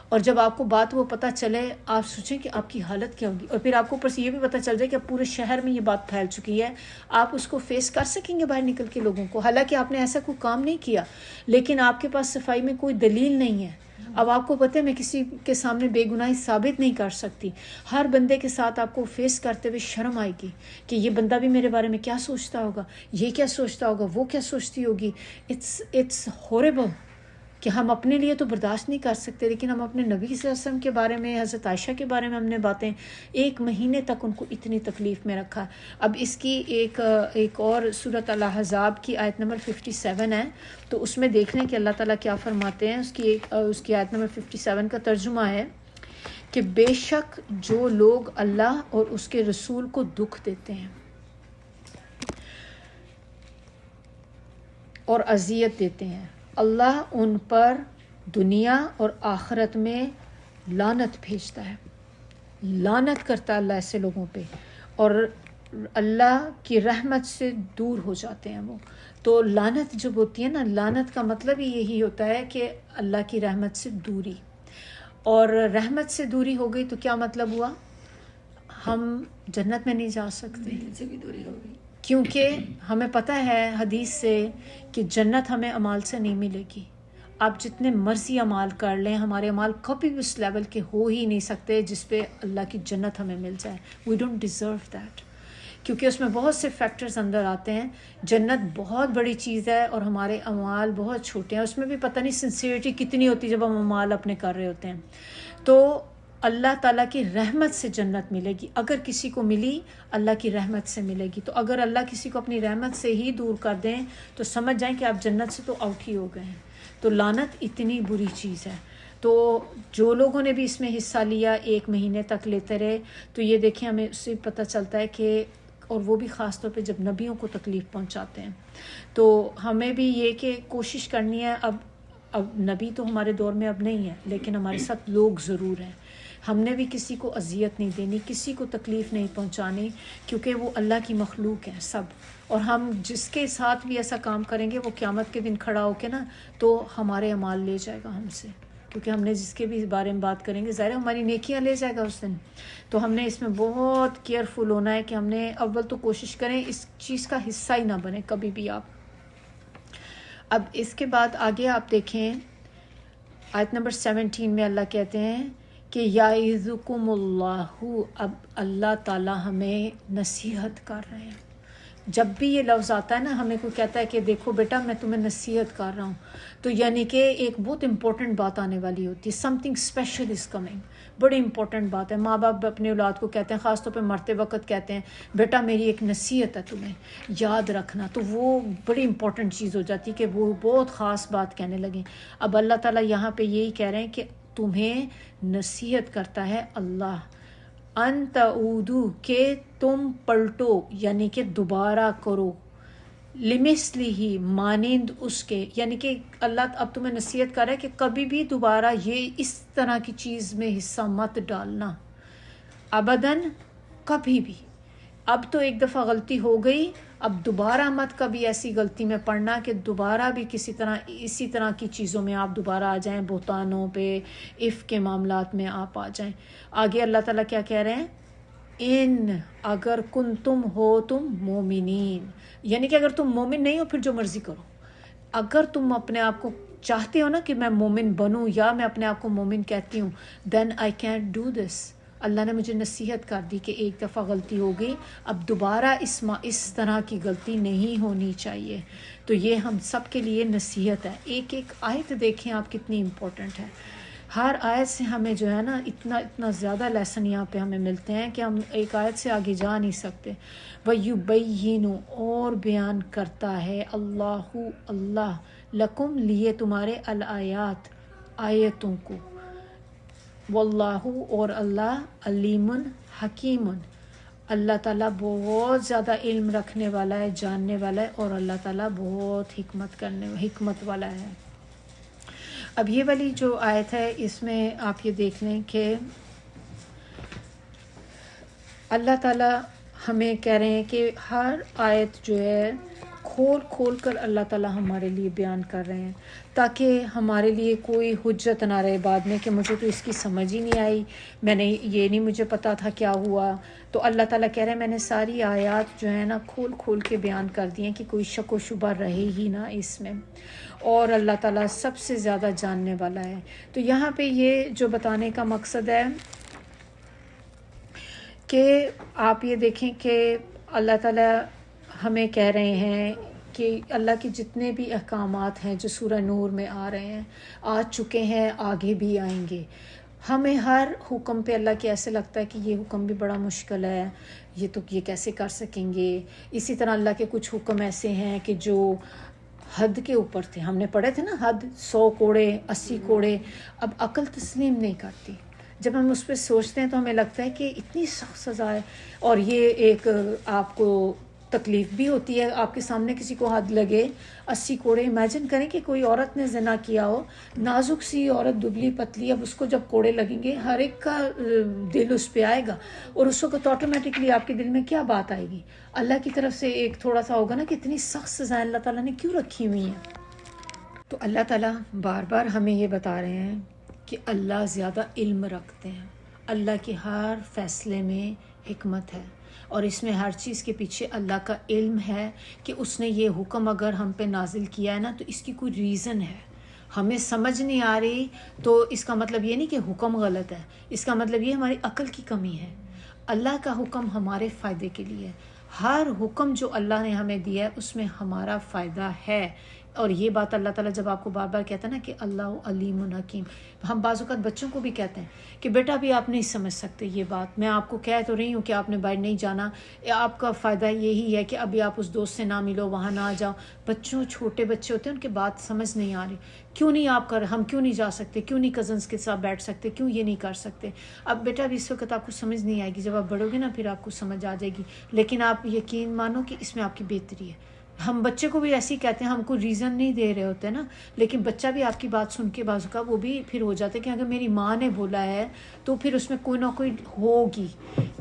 اور جب آپ کو بات وہ پتہ چلے، آپ سوچیں کہ آپ کی حالت کیا ہوگی. اور پھر آپ کو اوپر سے یہ بھی پتہ چل جائے کہ پورے شہر میں یہ بات پھیل چکی ہے، آپ اس کو فیس کر سکیں گے باہر نکل کے لوگوں کو. حالانکہ آپ نے ایسا کوئی کام نہیں کیا، لیکن آپ کے پاس صفائی میں کوئی دلیل نہیں ہے. اب آپ کو پتہ ہے میں کسی کے سامنے بے گناہی ثابت نہیں کر سکتی. ہر بندے کے ساتھ آپ کو فیس کرتے ہوئے شرم آئے گی کہ یہ بندہ بھی میرے بارے میں کیا سوچتا ہوگا، یہ کیا سوچتا ہوگا، وہ کیا سوچتی ہوگی. اٹس ہوربل کہ ہم اپنے لیے تو برداشت نہیں کر سکتے، لیکن ہم اپنے نبی صلی اللہ علیہ وسلم کے بارے میں، حضرت عائشہ کے بارے میں ہم نے باتیں 1 مہینے تک ان کو اتنی تکلیف میں رکھا. اب اس کی ایک اور سورۃ الاحزاب کی آیت نمبر 57 ہے، تو اس میں دیکھ لیں کہ اللہ تعالیٰ کیا فرماتے ہیں. اس کی آیت نمبر 57 کا ترجمہ ہے کہ بے شک جو لوگ اللہ اور اس کے رسول کو دکھ دیتے ہیں اور اذیت دیتے ہیں، اللہ ان پر دنیا اور آخرت میں لعنت بھیجتا ہے، لعنت کرتا ہے اللہ ایسے لوگوں پہ، اور اللہ کی رحمت سے دور ہو جاتے ہیں وہ. تو لعنت جب ہوتی ہے نا، لعنت کا مطلب ہی یہی ہوتا ہے کہ اللہ کی رحمت سے دوری. اور رحمت سے دوری ہو گئی تو کیا مطلب ہوا؟ ہم جنت میں نہیں جا سکتے، سے بھی دوری ہو گئی، کیونکہ ہمیں پتہ ہے حدیث سے کہ جنت ہمیں اعمال سے نہیں ملے گی. آپ جتنے مرضی اعمال کر لیں، ہمارے اعمال کبھی بھی اس لیول کے ہو ہی نہیں سکتے جس پہ اللہ کی جنت ہمیں مل جائے. وی ڈونٹ ڈیزرو دیٹ، کیونکہ اس میں بہت سے فیکٹرز اندر آتے ہیں. جنت بہت بڑی چیز ہے اور ہمارے اعمال بہت چھوٹے ہیں. اس میں بھی پتہ نہیں سنسیئرٹی کتنی ہوتی ہے جب ہم اعمال اپنے کر رہے ہوتے ہیں. تو اللہ تعالیٰ کی رحمت سے جنت ملے گی. اگر کسی کو ملی، اللہ کی رحمت سے ملے گی. تو اگر اللہ کسی کو اپنی رحمت سے ہی دور کر دیں تو سمجھ جائیں کہ آپ جنت سے تو آؤٹ ہی ہو گئے ہیں. تو لعنت اتنی بری چیز ہے. تو جو لوگوں نے بھی اس میں حصہ لیا، 1 مہینے تک لیتے رہے، تو یہ دیکھیں ہمیں اس سے پتہ چلتا ہے کہ، اور وہ بھی خاص طور پہ جب نبیوں کو تکلیف پہنچاتے ہیں، تو ہمیں بھی یہ کہ کوشش کرنی ہے. اب نبی تو ہمارے دور میں اب نہیں ہے، لیکن ہمارے ساتھ لوگ ضرور ہیں. ہم نے بھی کسی کو اذیت نہیں دینی، کسی کو تکلیف نہیں پہنچانی، کیونکہ وہ اللہ کی مخلوق ہیں سب. اور ہم جس کے ساتھ بھی ایسا کام کریں گے، وہ قیامت کے دن کھڑا ہو کے نا تو ہمارے اعمال لے جائے گا ہم سے، کیونکہ ہم نے جس کے بھی بارے میں بات کریں گے ظاہر ہماری نیکیاں لے جائے گا اس دن. تو ہم نے اس میں بہت کیئرفل ہونا ہے کہ ہم نے اول تو کوشش کریں اس چیز کا حصہ ہی نہ بنے کبھی بھی آپ. اب اس کے بعد آگے آپ دیکھیں آیت نمبر 17 میں اللہ کہتے ہیں کہ یعظکم اللہ، اب اللہ تعالیٰ ہمیں نصیحت کر رہے ہیں. جب بھی یہ لفظ آتا ہے نا، ہمیں کوئی کہتا ہے کہ دیکھو بیٹا میں تمہیں نصیحت کر رہا ہوں، تو یعنی کہ ایک بہت امپورٹنٹ بات آنے والی ہوتی ہے. Some thing special is coming. بڑی امپورٹنٹ بات ہے. ماں باپ اپنے اولاد کو کہتے ہیں، خاص طور پہ مرتے وقت کہتے ہیں بیٹا میری ایک نصیحت ہے تمہیں یاد رکھنا، تو وہ بڑی امپورٹنٹ چیز ہو جاتی ہے کہ وہ بہت خاص بات کہنے لگیں. اب اللہ تعالیٰ یہاں پہ یہی کہہ رہے ہیں کہ تمہیں نصیحت کرتا ہے اللہ، ان تعودو کہ تم پلٹو، یعنی کہ دوبارہ کرو، لمثلہ ہی مانند اس کے، یعنی کہ اللہ اب تمہیں نصیحت کر رہا ہے کہ کبھی بھی دوبارہ یہ اس طرح کی چیز میں حصہ مت ڈالنا، ابداً کبھی بھی. اب تو ایک دفعہ غلطی ہو گئی، اب دوبارہ مت کبھی ایسی غلطی میں پڑنا کہ دوبارہ بھی اسی طرح کی چیزوں میں آپ دوبارہ آ جائیں، بہتانوں پہ، عفق کے معاملات میں آپ آ جائیں. آگے اللہ تعالیٰ کیا کہہ رہے ہیں؟ ان اگر تم مومنین، یعنی کہ اگر تم مومن نہیں ہو پھر جو مرضی کرو. اگر تم اپنے آپ کو چاہتے ہو نا کہ میں مومن بنوں، یا میں اپنے آپ کو مومن کہتی ہوں، دین آئی کینٹ ڈو دس. اللہ نے مجھے نصیحت کر دی کہ ایک دفعہ غلطی ہو گئی، اب دوبارہ اس طرح کی غلطی نہیں ہونی چاہیے. تو یہ ہم سب کے لیے نصیحت ہے. ایک ایک آیت دیکھیں آپ کتنی امپورٹنٹ ہے. ہر آیت سے ہمیں جو ہے نا اتنا زیادہ لیسن یہاں پہ ہمیں ملتے ہیں کہ ہم ایک آیت سے آگے جا نہیں سکتے. وَيُبَيِّنُ، اور بیان کرتا ہے اللہ لکم، لیے تمہارے، الآیات، آیتوں کو. واللہ، اور اللہ، علیم حکیم، اللہ تعالیٰ بہت زیادہ علم رکھنے والا ہے، جاننے والا ہے، اور اللہ تعالیٰ بہت حکمت والا ہے. اب یہ والی جو آیت ہے اس میں آپ یہ دیکھ لیں کہ اللہ تعالیٰ ہمیں کہہ رہے ہیں کہ ہر آیت جو ہے کھول کر اللہ تعالیٰ ہمارے لیے بیان کر رہے ہیں، تاکہ ہمارے لیے کوئی حجت نہ رہے بعد میں کہ مجھے تو اس کی سمجھ ہی نہیں آئی، یہ نہیں مجھے پتا تھا کیا ہوا. تو اللہ تعالیٰ کہہ رہے ہیں میں نے ساری آیات جو ہے نا کھول کے بیان کر دی ہیں کہ کوئی شک و شبہ رہے ہی نہ اس میں، اور اللہ تعالیٰ سب سے زیادہ جاننے والا ہے. تو یہاں پہ یہ جو بتانے کا مقصد ہے کہ آپ یہ دیکھیں کہ اللہ تعالیٰ ہمیں کہہ رہے ہیں کہ اللہ کے جتنے بھی احکامات ہیں جو سورہ نور میں آ رہے ہیں، آ چکے ہیں، آگے بھی آئیں گے. ہمیں ہر حکم پہ اللہ کے ایسے لگتا ہے کہ یہ حکم بھی بڑا مشکل ہے، یہ کیسے کر سکیں گے. اسی طرح اللہ کے کچھ حکم ایسے ہیں کہ جو حد کے اوپر تھے. ہم نے پڑھے تھے نا، حد 100 کوڑے 80 کوڑے. اب عقل تسلیم نہیں کرتی. جب ہم اس پہ سوچتے ہیں تو ہمیں لگتا ہے کہ اتنی سخت سزا ہے، اور یہ ایک آپ کو تکلیف بھی ہوتی ہے. آپ کے سامنے کسی کو حد لگے 80 کوڑے، امیجن کریں کہ کوئی عورت نے زنا کیا ہو، نازک سی عورت، دبلی پتلی، اب اس کو جب کوڑے لگیں گے ہر ایک کا دل اس پہ آئے گا، اور اس وقت آٹومیٹکلی آپ کے دل میں کیا بات آئے گی؟ اللہ کی طرف سے ایک تھوڑا سا ہوگا نا کہ اتنی سخت سزائیں اللہ تعالیٰ نے کیوں رکھی ہوئی ہیں. تو اللہ تعالیٰ بار بار ہمیں یہ بتا رہے ہیں کہ اللہ زیادہ علم رکھتے ہیں، اللہ کے ہر فیصلے میں حکمت ہے، اور اس میں ہر چیز کے پیچھے اللہ کا علم ہے کہ اس نے یہ حکم اگر ہم پہ نازل کیا ہے نا تو اس کی کوئی ریزن ہے. ہمیں سمجھ نہیں آ رہی تو اس کا مطلب یہ نہیں کہ حکم غلط ہے، اس کا مطلب یہ ہماری عقل کی کمی ہے. اللہ کا حکم ہمارے فائدے کے لیے، ہر حکم جو اللہ نے ہمیں دیا ہے اس میں ہمارا فائدہ ہے. اور یہ بات اللہ تعالیٰ جب آپ کو بار بار کہتا ہے نا کہ اللہ علیم حکیم، ہم بعض اوقات بچوں کو بھی کہتے ہیں کہ بیٹا بھی آپ نہیں سمجھ سکتے یہ بات، میں آپ کو کہہ تو رہی ہوں کہ آپ نے باہر نہیں جانا، آپ کا فائدہ یہی ہے کہ ابھی آپ اس دوست سے نہ ملو، وہاں نہ جاؤ. بچوں، چھوٹے بچے ہوتے ہیں، ان کے بات سمجھ نہیں آ رہی. کیوں نہیں ہم کیوں نہیں جا سکتے، کیوں نہیں کزنس کے ساتھ بیٹھ سکتے، کیوں یہ نہیں کر سکتے؟ اب بیٹا بھی اس وقت آپ کو سمجھ نہیں آئے گی، جب آپ بڑھو گے نا پھر آپ کو سمجھ آ جائے گی. لیکن آپ یقین مانو کہ اس میں آپ کی بہتری ہے. ہم بچے کو بھی ایسے ہی کہتے ہیں، ہم کو ریزن نہیں دے رہے ہوتے نا، لیکن بچہ بھی آپ کی بات سن کے بازو کا وہ بھی پھر ہو جاتا ہے کہ اگر میری ماں نے بولا ہے تو پھر اس میں کوئی نہ کوئی ہوگی،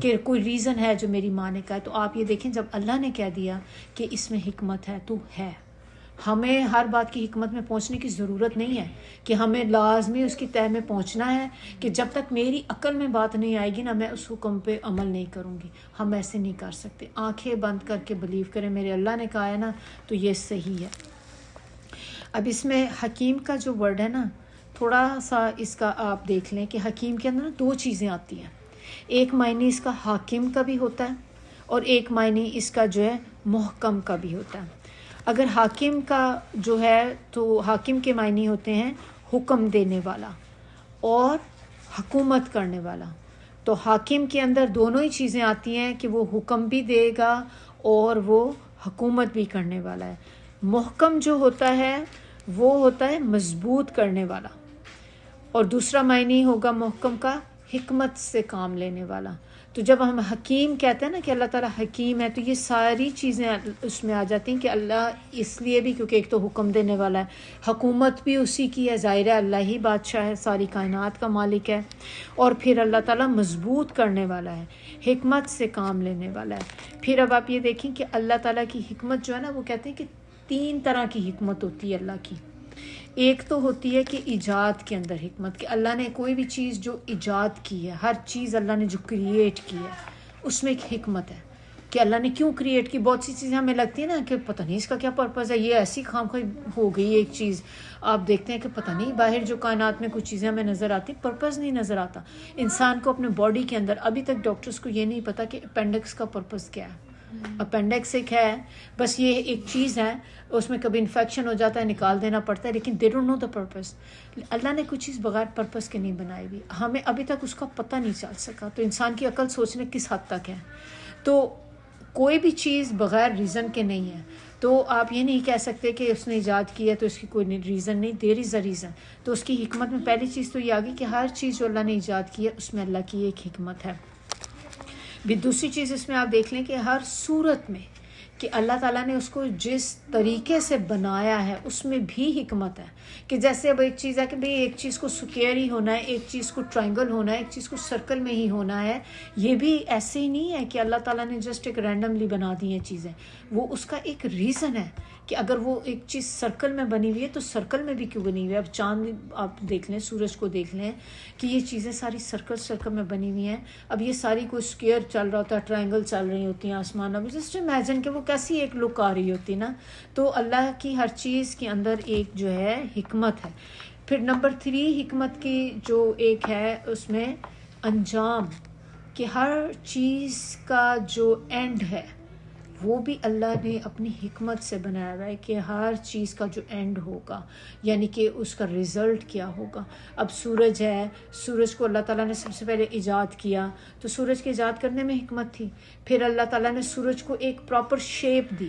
کہ کوئی ریزن ہے جو میری ماں نے کہا ہے. تو آپ یہ دیکھیں جب اللہ نے کہہ دیا کہ اس میں حکمت ہے تو ہے. ہمیں ہر بات کی حکمت میں پہنچنے کی ضرورت نہیں ہے کہ ہمیں لازمی اس کی تہہ میں پہنچنا ہے کہ جب تک میری عقل میں بات نہیں آئے گی نا میں اس حکم پہ عمل نہیں کروں گی. ہم ایسے نہیں کر سکتے. آنکھیں بند کر کے بلیو کریں میرے اللہ نے کہا ہے نا تو یہ صحیح ہے. اب اس میں حکیم کا جو ورڈ ہے نا، تھوڑا سا اس کا آپ دیکھ لیں کہ حکیم کے اندر دو چیزیں آتی ہیں. ایک معنی اس کا حاکم کا بھی ہوتا ہے اور ایک معنی اس کا جو ہے محکم کا بھی ہوتا ہے. اگر حاکم کا جو ہے تو حاکم کے معنی ہوتے ہیں حکم دینے والا اور حکومت کرنے والا. تو حاکم کے اندر دونوں ہی چیزیں آتی ہیں کہ وہ حکم بھی دے گا اور وہ حکومت بھی کرنے والا ہے. محکم جو ہوتا ہے وہ ہوتا ہے مضبوط کرنے والا، اور دوسرا معنی ہوگا محکم کا حکمت سے کام لینے والا. تو جب ہم حکیم کہتے ہیں نا کہ اللہ تعالیٰ حکیم ہے، تو یہ ساری چیزیں اس میں آ جاتی ہیں کہ اللہ اس لیے بھی کیونکہ ایک تو حکم دینے والا ہے، حکومت بھی اسی کی ہے، ظاہر ہے اللہ ہی بادشاہ ہے، ساری کائنات کا مالک ہے، اور پھر اللہ تعالیٰ مضبوط کرنے والا ہے، حکمت سے کام لینے والا ہے. پھر اب آپ یہ دیکھیں کہ اللہ تعالیٰ کی حکمت جو ہے نا، وہ کہتے ہیں کہ 3 طرح کی حکمت ہوتی ہے اللہ کی. ایک تو ہوتی ہے کہ ایجاد کے اندر حکمت، کہ اللہ نے کوئی بھی چیز جو ایجاد کی ہے، ہر چیز اللہ نے جو کریٹ کی ہے اس میں ایک حکمت ہے کہ اللہ نے کیوں کریٹ کی. بہت سی چیزیں ہمیں لگتی ہیں نا کہ پتہ نہیں اس کا کیا پرپز ہے، یہ ایسی خواہ ہو گئی ایک چیز. آپ دیکھتے ہیں کہ پتہ نہیں باہر جو کائنات میں کچھ چیزیں ہمیں نظر آتی، پرپز نہیں نظر آتا. انسان کو اپنے باڈی کے اندر ابھی تک ڈاکٹرز کو یہ نہیں پتا کہ اپینڈکس کا پرپز کیا ہے. اپینڈکس ایک ہے، بس یہ ایک چیز ہے، اس میں کبھی انفیکشن ہو جاتا ہے نکال دینا پڑتا ہے، لیکن they don't know the purpose. اللہ نے کوئی چیز بغیر پرپز کے نہیں بنائی ہوئی، ہمیں ابھی تک اس کا پتہ نہیں چل سکا. تو انسان کی عقل سوچنے کس حد تک ہے. تو کوئی بھی چیز بغیر ریزن کے نہیں ہے. تو آپ یہ نہیں کہہ سکتے کہ اس نے ایجاد کی ہے تو اس کی کوئی ریزن نہیں، دیر از اے ریزن. تو اس کی حکمت میں پہلی چیز تو یہ آ گئی کہ ہر چیز جو اللہ نے ایجاد کی ہے اس میں اللہ کی ایک حکمت ہے. بھی دوسری چیز اس میں آپ دیکھ لیں کہ ہر صورت میں کہ اللہ تعالیٰ نے اس کو جس طریقے سے بنایا ہے اس میں بھی حکمت ہے. کہ جیسے اب ایک چیز ہے کہ بھئی ایک چیز کو سکوئر ہی ہونا ہے، ایک چیز کو ٹرائنگل ہونا ہے، ایک چیز کو سرکل میں ہی ہونا ہے. یہ بھی ایسے ہی نہیں ہے کہ اللہ تعالیٰ نے جسٹ ایک رینڈملی بنا دی ہیں چیزیں. وہ اس کا ایک ریزن ہے کہ اگر وہ ایک چیز سرکل میں بنی ہوئی ہے تو سرکل میں بھی کیوں بنی ہوئی ہے. اب چاند آپ دیکھ لیں، سورج کو دیکھ لیں کہ یہ چیزیں ساری سرکل میں بنی ہوئی ہیں. اب یہ ساری کوئی اسکوئر چل رہا ہوتا ہے، ٹرائنگل چل رہی ہوتی ہیں آسمان میں، جسٹ امیجن کہ وہ کیسی ایک لک آ رہی ہوتی نا. تو اللہ کی ہر چیز کے اندر ایک جو ہے حکمت ہے. پھر نمبر 3 حکمت کی جو ایک ہے اس میں انجام، کہ ہر چیز کا جو اینڈ ہے وہ بھی اللہ نے اپنی حکمت سے بنایا ہوا ہے کہ ہر چیز کا جو اینڈ ہوگا یعنی کہ اس کا رزلٹ کیا ہوگا. اب سورج ہے، سورج کو اللہ تعالیٰ نے سب سے پہلے ایجاد کیا، تو سورج کے ایجاد کرنے میں حکمت تھی. پھر اللہ تعالیٰ نے سورج کو ایک پراپر شیپ دی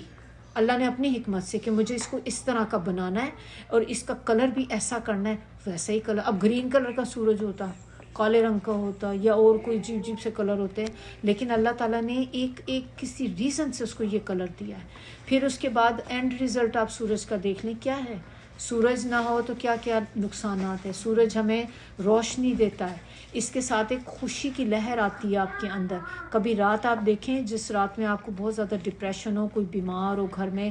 اللہ نے اپنی حکمت سے کہ مجھے اس کو اس طرح کا بنانا ہے اور اس کا کلر بھی ایسا کرنا ہے، ویسا ہی کلر. اب گرین کلر کا سورج ہوتا، کالے رنگ کا ہوتا، یا اور کوئی عجیب عجیب سے کلر ہوتے ہیں، لیکن اللہ تعالیٰ نے ایک کسی ریزن سے اس کو یہ کلر دیا ہے. پھر اس کے بعد اینڈ ریزلٹ آپ سورج کا دیکھ لیں کیا ہے. سورج نہ ہو تو کیا کیا نقصانات ہیں. سورج ہمیں روشنی دیتا ہے، اس کے ساتھ ایک خوشی کی لہر آتی ہے آپ کے اندر. کبھی رات آپ دیکھیں جس رات میں آپ کو بہت زیادہ ڈپریشن ہو، کوئی بیمار ہو گھر میں،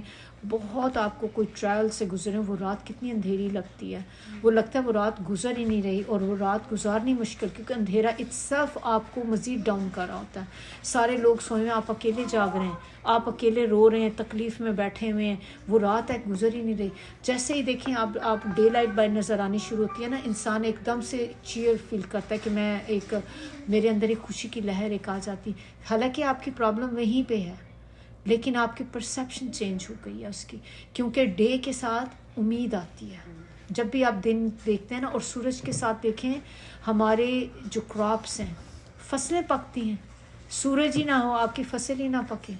بہت آپ کو کوئی ٹرائل سے گزرے، وہ رات کتنی اندھیری لگتی ہے. وہ لگتا ہے وہ رات گزر ہی نہیں رہی، اور وہ رات گزارنی مشکل، کیونکہ اندھیرا اٹسیلف آپ کو مزید ڈاؤن کر رہا ہوتا ہے. سارے لوگ سوئے ہوئے، آپ اکیلے جاگ رہے ہیں، آپ اکیلے رو رہے ہیں، تکلیف میں بیٹھے ہوئے ہیں، وہ رات ہے گزر ہی نہیں رہی. جیسے ہی دیکھیں آپ ڈے لائٹ بائی نظر آنی شروع ہوتی ہے نا، انسان ایک دم سے چیئر فیل کرتا ہے کہ میں ایک میرے اندر ایک خوشی کی لہر ایک آ جاتی. حالانکہ آپ کی پرابلم وہیں پہ ہے، لیکن آپ کی پرسیپشن چینج ہو گئی ہے اس کی، کیونکہ ڈے کے ساتھ امید آتی ہے. جب بھی آپ دن دیکھتے ہیں نا، اور سورج کے ساتھ دیکھیں ہمارے جو کراپس ہیں، فصلیں پکتی ہیں. سورج ہی نہ ہو، آپ کی فصل ہی نہ پکے،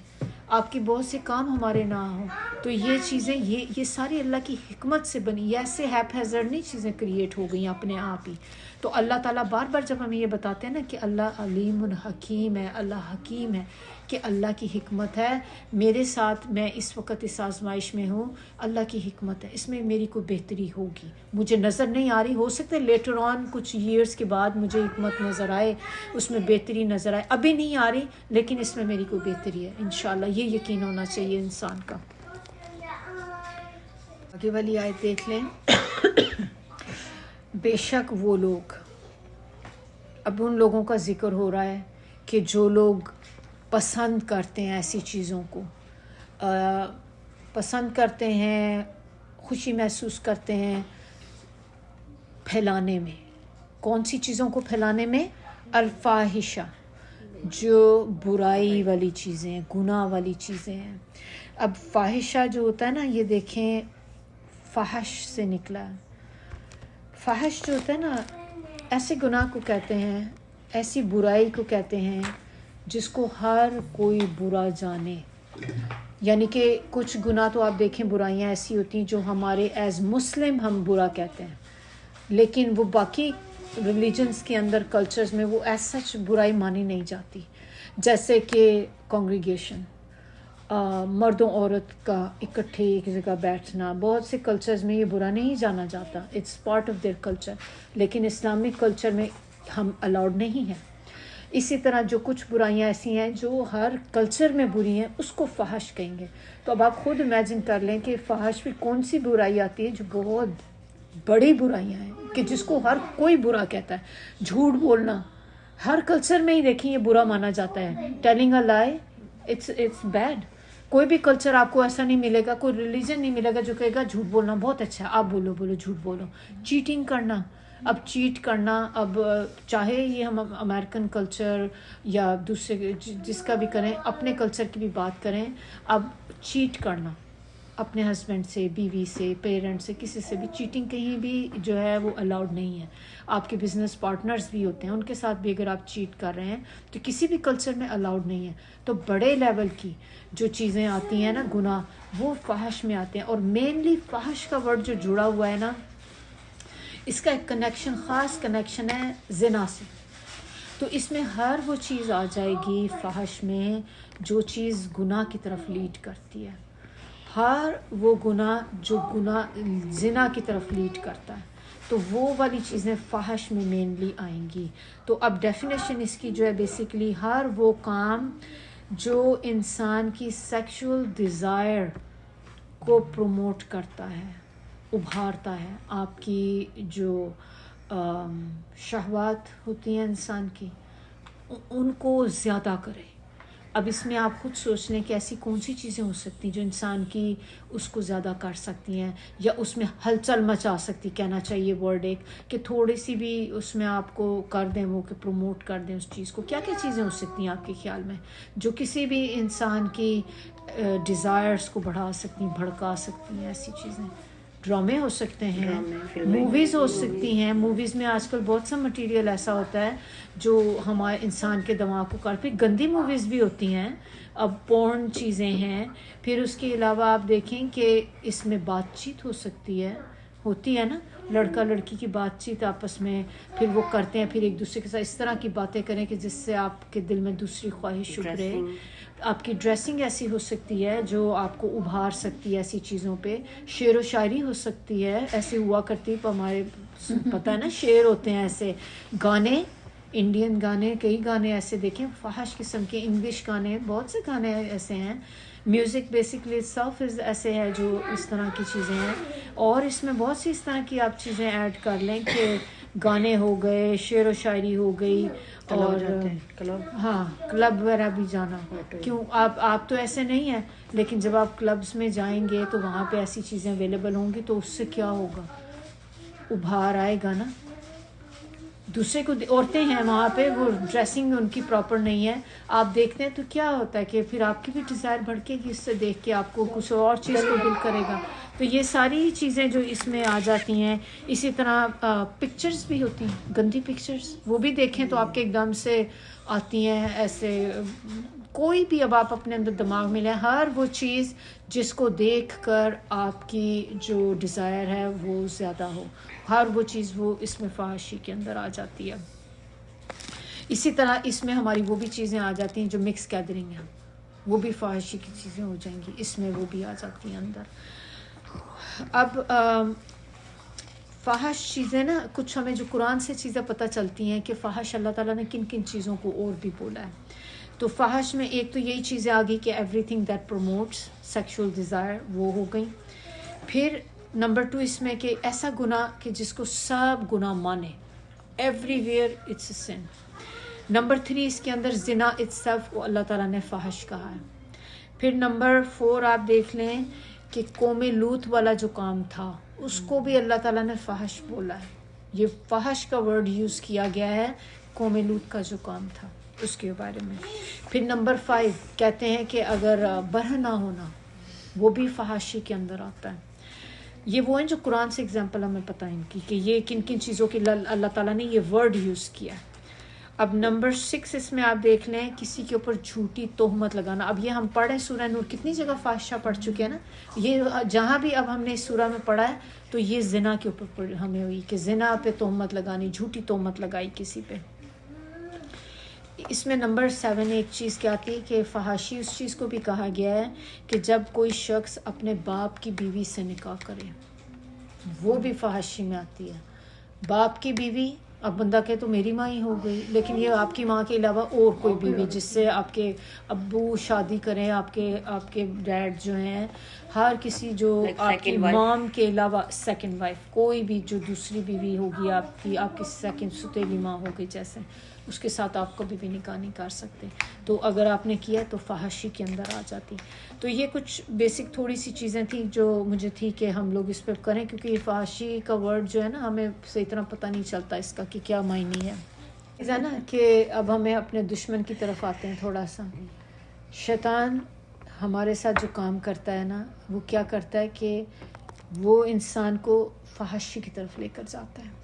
آپ کے بہت سے کام ہمارے نہ ہوں. تو یہ چیزیں یہ ساری اللہ کی حکمت سے بنی، یہ ایسے ہیپ ہیزرڈ نہیں چیزیں کریٹ ہو گئی اپنے آپ ہی. تو اللہ تعالیٰ بار بار جب ہمیں یہ بتاتے ہیں نا کہ اللہ علیم الحکیم ہے، اللہ حکیم ہے، کہ اللہ کی حکمت ہے میرے ساتھ، میں اس وقت اس آزمائش میں ہوں، اللہ کی حکمت ہے، اس میں میری کوئی بہتری ہوگی. مجھے نظر نہیں آ رہی، ہو سکتا ہے لیٹر آن کچھ ایئرس کے بعد مجھے حکمت نظر آئے، اس میں بہتری نظر آئے. ابھی نہیں آ رہی، لیکن اس میں میری کوئی بہتری ہے انشاءاللہ. یہ یقین ہونا چاہیے انسان کا. آگے والی آیت دیکھ لیں. بے شک وہ لوگ، اب ان لوگوں کا ذکر ہو رہا ہے کہ جو لوگ پسند کرتے ہیں ایسی چیزوں کو، پسند کرتے ہیں خوشی محسوس کرتے ہیں پھیلانے میں. کون سی چیزوں کو پھیلانے میں؟ الفاحشہ، جو برائی والی چیزیں ہیں، گناہ والی چیزیں ہیں. اب فاحشہ جو ہوتا ہے نا، یہ دیکھیں فحش سے نکلا ہے. فحش جو ہوتا ہے نا، ایسے گناہ کو کہتے ہیں، ایسی برائی کو کہتے ہیں جس کو ہر کوئی برا جانے. یعنی کہ کچھ گناہ تو آپ دیکھیں، برائیاں ایسی ہوتی ہیں جو ہمارے ایز مسلم ہم برا کہتے ہیں، لیکن وہ باقی ریلیجنس کے اندر، کلچرز میں وہ ایز سچ برائی مانی نہیں جاتی. جیسے کہ کانگریگیشن، مردوں عورت کا اکٹھے ایک جگہ بیٹھنا، بہت سے کلچرز میں یہ برا نہیں جانا جاتا، it's part of their culture. لیکن اسلامک کلچر میں ہم الاؤڈ نہیں ہیں. اسی طرح جو کچھ برائیاں ایسی ہیں جو ہر کلچر میں بری ہیں، اس کو فحش کہیں گے. تو اب آپ خود امیجن کر لیں کہ فحش میں کون سی برائی آتی ہے جو بہت بڑی برائیاں ہیں، کہ جس کو ہر کوئی برا کہتا ہے. جھوٹ بولنا ہر کلچر میں ہی دیکھیں یہ برا مانا جاتا ہے. ٹیلنگ اے لائی، اٹس بیڈ. کوئی بھی کلچر آپ کو ایسا نہیں ملے گا، کوئی ریلیجن نہیں ملے گا جو کہے گا جھوٹ بولنا بہت اچھا ہے، آپ بولو جھوٹ بولو. چیٹنگ کرنا، اب چیٹ کرنا، اب چاہے یہ ہم امریکن کلچر یا دوسرے جس کا بھی کریں، اپنے کلچر کی بھی بات کریں. اب چیٹ کرنا اپنے ہسبینڈ سے، بیوی سے، پیرنٹ سے، کسی سے بھی چیٹنگ کہیں بھی جو ہے وہ الاؤڈ نہیں ہے. آپ کے بزنس پارٹنرز بھی ہوتے ہیں، ان کے ساتھ بھی اگر آپ چیٹ کر رہے ہیں تو کسی بھی کلچر میں الاؤڈ نہیں ہے. تو بڑے لیول کی جو چیزیں آتی ہیں نا، گناہ، وہ فحش میں آتے ہیں. اور مینلی فحش کا ورڈ جو جڑا ہوا ہے نا، اس کا ایک کنیکشن، خاص کنیکشن ہے زنا سے. تو اس میں ہر وہ چیز آ جائے گی فحش میں جو چیز گناہ کی طرف لیڈ کرتی ہے. ہر وہ گناہ جو گناہ زنا کی طرف لیڈ کرتا ہے، تو وہ والی چیزیں فحش میں مینلی آئیں گی. تو اب ڈیفینیشن اس کی جو ہے بیسیکلی ہر وہ کام جو انسان کی سیکشول ڈیزائر کو پروموٹ کرتا ہے، ابھارتا ہے. آپ کی جو شہوات ہوتی ہیں انسان کی، ان کو زیادہ کرے. اب اس میں آپ خود سوچ لیں کہ ایسی کون سی چیزیں ہو سکتی ہیں جو انسان کی اس کو زیادہ کر سکتی ہیں، یا اس میں ہلچل مچا سکتی، کہنا چاہیے ورڈ ایک کہ تھوڑی سی بھی اس میں آپ کو کر دیں، وہ کہ پروموٹ کر دیں اس چیز کو. کیا کیا چیزیں ہو سکتی ہیں آپ کے خیال میں جو کسی بھی انسان کی ڈیزائرز کو بڑھا سکتی ہیں، بھڑکا سکتی ہیں؟ ایسی چیزیں ڈرامے ہو سکتے ہیں، موویز ہو سکتی ہیں. موویز میں آج کل بہت سا مٹیریل ایسا ہوتا ہے جو ہمارے انسان کے دماغ کو پھر گندی موویز بھی ہوتی ہیں، اب پورن چیزیں ہیں. پھر اس کے علاوہ آپ دیکھیں کہ اس میں بات چیت ہو سکتی ہے، ہوتی ہے نا، لڑکا لڑکی کی بات چیت آپس میں، پھر وہ کرتے ہیں، پھر ایک دوسرے کے ساتھ اس طرح کی باتیں کریں کہ جس سے آپ کے دل میں دوسری خواہش ابھرے. آپ کی ڈریسنگ ایسی ہو سکتی ہے جو آپ کو ابھار سکتی ہے ایسی چیزوں پہ. شعر و شاعری ہو سکتی ہے، ایسے ہوا کرتی ہمارے پتہ ہے نا، شعر ہوتے ہیں ایسے. گانے، انڈین گانے، کئی گانے ایسے دیکھیں فحش قسم کے، انگلش گانے، بہت سے گانے ایسے ہیں. میوزک بیسکلی سیلف ایسے ہے جو اس طرح کی چیزیں ہیں. اور اس میں بہت سی اس طرح کی آپ چیزیں ایڈ کر لیں کہ گانے ہو گئے، شعر و شاعری ہو گئی، اور ہاں کلب وغیرہ بھی جانا. کیوں آپ تو ایسے نہیں ہیں، لیکن جب آپ کلبز میں جائیں گے تو وہاں پہ ایسی چیزیں اویلیبل ہوں گی، تو اس سے کیا ہوگا؟ ابھار آئے گا نا. دوسرے کو عورتیں ہیں وہاں پہ، وہ ڈریسنگ ان کی پراپر نہیں ہے، آپ دیکھتے ہیں تو کیا ہوتا ہے کہ پھر آپ کی بھی ڈیزائر بڑھکے گی اس سے دیکھ کے، آپ کو کچھ اور چیز کو دل کرے گا. تو یہ ساری چیزیں جو اس میں آ جاتی ہیں. اسی طرح پکچرز بھی ہوتی ہیں، گندی پکچرز، وہ بھی دیکھیں تو آپ کے ایک دم سے آتی ہیں ایسے. کوئی بھی اب آپ اپنے اندر دماغ میں لیں، ہر وہ چیز جس کو دیکھ کر آپ کی جو ڈیزائر ہے وہ زیادہ ہو، ہر وہ چیز وہ اس میں فحاشی کے اندر آ جاتی ہے. اسی طرح اس میں ہماری وہ بھی چیزیں آ جاتی ہیں جو مکس گیدرنگ ہیں، وہ بھی فحاشی کی چیزیں ہو جائیں گی، اس میں وہ بھی آ جاتی ہیں اندر. اب فحش چیزیں نا، کچھ ہمیں جو قرآن سے چیزیں پتہ چلتی ہیں کہ فحش اللہ تعالیٰ نے کن کن چیزوں کو اور بھی بولا ہے. تو فحش میں ایک تو یہی چیزیں آ گئی کہ every thing that promotes sexual Dzire, وہ ہو گئی. پھر نمبر 2 اس میں کہ ایسا گناہ کہ جس کو سب گناہ مانے، everywhere it's a sin. Number 3 اس کے اندر زنا اٹس سیلف کو اللہ تعالیٰ نے فحش کہا ہے. پھر نمبر 4 آپ دیکھ لیں کہ قوم لوط والا جو کام تھا اس کو بھی اللہ تعالیٰ نے فحش بولا ہے. یہ فحش کا ورڈ یوز کیا گیا ہے قوم لوط کا جو کام تھا اس کے بارے میں. پھر نمبر 5 کہتے ہیں کہ اگر برہنہ ہونا وہ بھی فحاشی کے اندر آتا ہے. یہ وہ ہیں جو قرآن سے اگزامپل ہمیں پتہ ہے ان کی کہ یہ کن کن چیزوں کی اللہ تعالیٰ نے یہ ورڈ یوز کیا ہے. اب نمبر 6 اس میں آپ دیکھ لیں کسی کے اوپر جھوٹی تہمت لگانا. اب یہ ہم پڑھیں سورہ نور کتنی جگہ فاحشہ پڑھ چکے ہیں نا. یہ جہاں بھی اب ہم نے اس سورہ میں پڑھا ہے تو یہ زنا کے اوپر ہمیں ہوئی کہ زنا پہ تہمت لگانی, جھوٹی تہمت لگائی کسی پہ. اس میں نمبر 7 ایک چیز کیا آتی ہے کہ فحاشی اس چیز کو بھی کہا گیا ہے کہ جب کوئی شخص اپنے باپ کی بیوی سے نکاح کرے, وہ بھی فحاشی میں آتی ہے. باپ کی بیوی, اب بندہ کہے تو میری ماں ہی ہو گئی, لیکن یہ آپ کی ماں کے علاوہ اور کوئی بیوی جس سے آپ کے ابو شادی کریں, آپ کے ڈیڈ جو ہیں, ہر کسی جو آپ کی مام کے علاوہ سیکنڈ وائف, کوئی بھی جو دوسری بیوی ہوگی آپ کی سیکنڈ ستیلی ماں ہو گئی جیسے, اس کے ساتھ آپ کبھی بھی نکاح نہیں کر سکتے. تو اگر آپ نے کیا تو فحاشی کے اندر آ جاتی. تو یہ کچھ بیسک تھوڑی سی چیزیں تھیں جو مجھے تھی کہ ہم لوگ اس پہ کریں, کیونکہ یہ فحاشی کا ورڈ جو ہے نا ہمیں صحیح طرح پتہ نہیں چلتا اس کا کہ کیا معنی ہے نا. کہ اب ہمیں اپنے دشمن کی طرف آتے ہیں تھوڑا سا. شیطان ہمارے ساتھ جو کام کرتا ہے نا وہ کیا کرتا ہے کہ وہ انسان کو فحاشی کی طرف لے کر جاتا ہے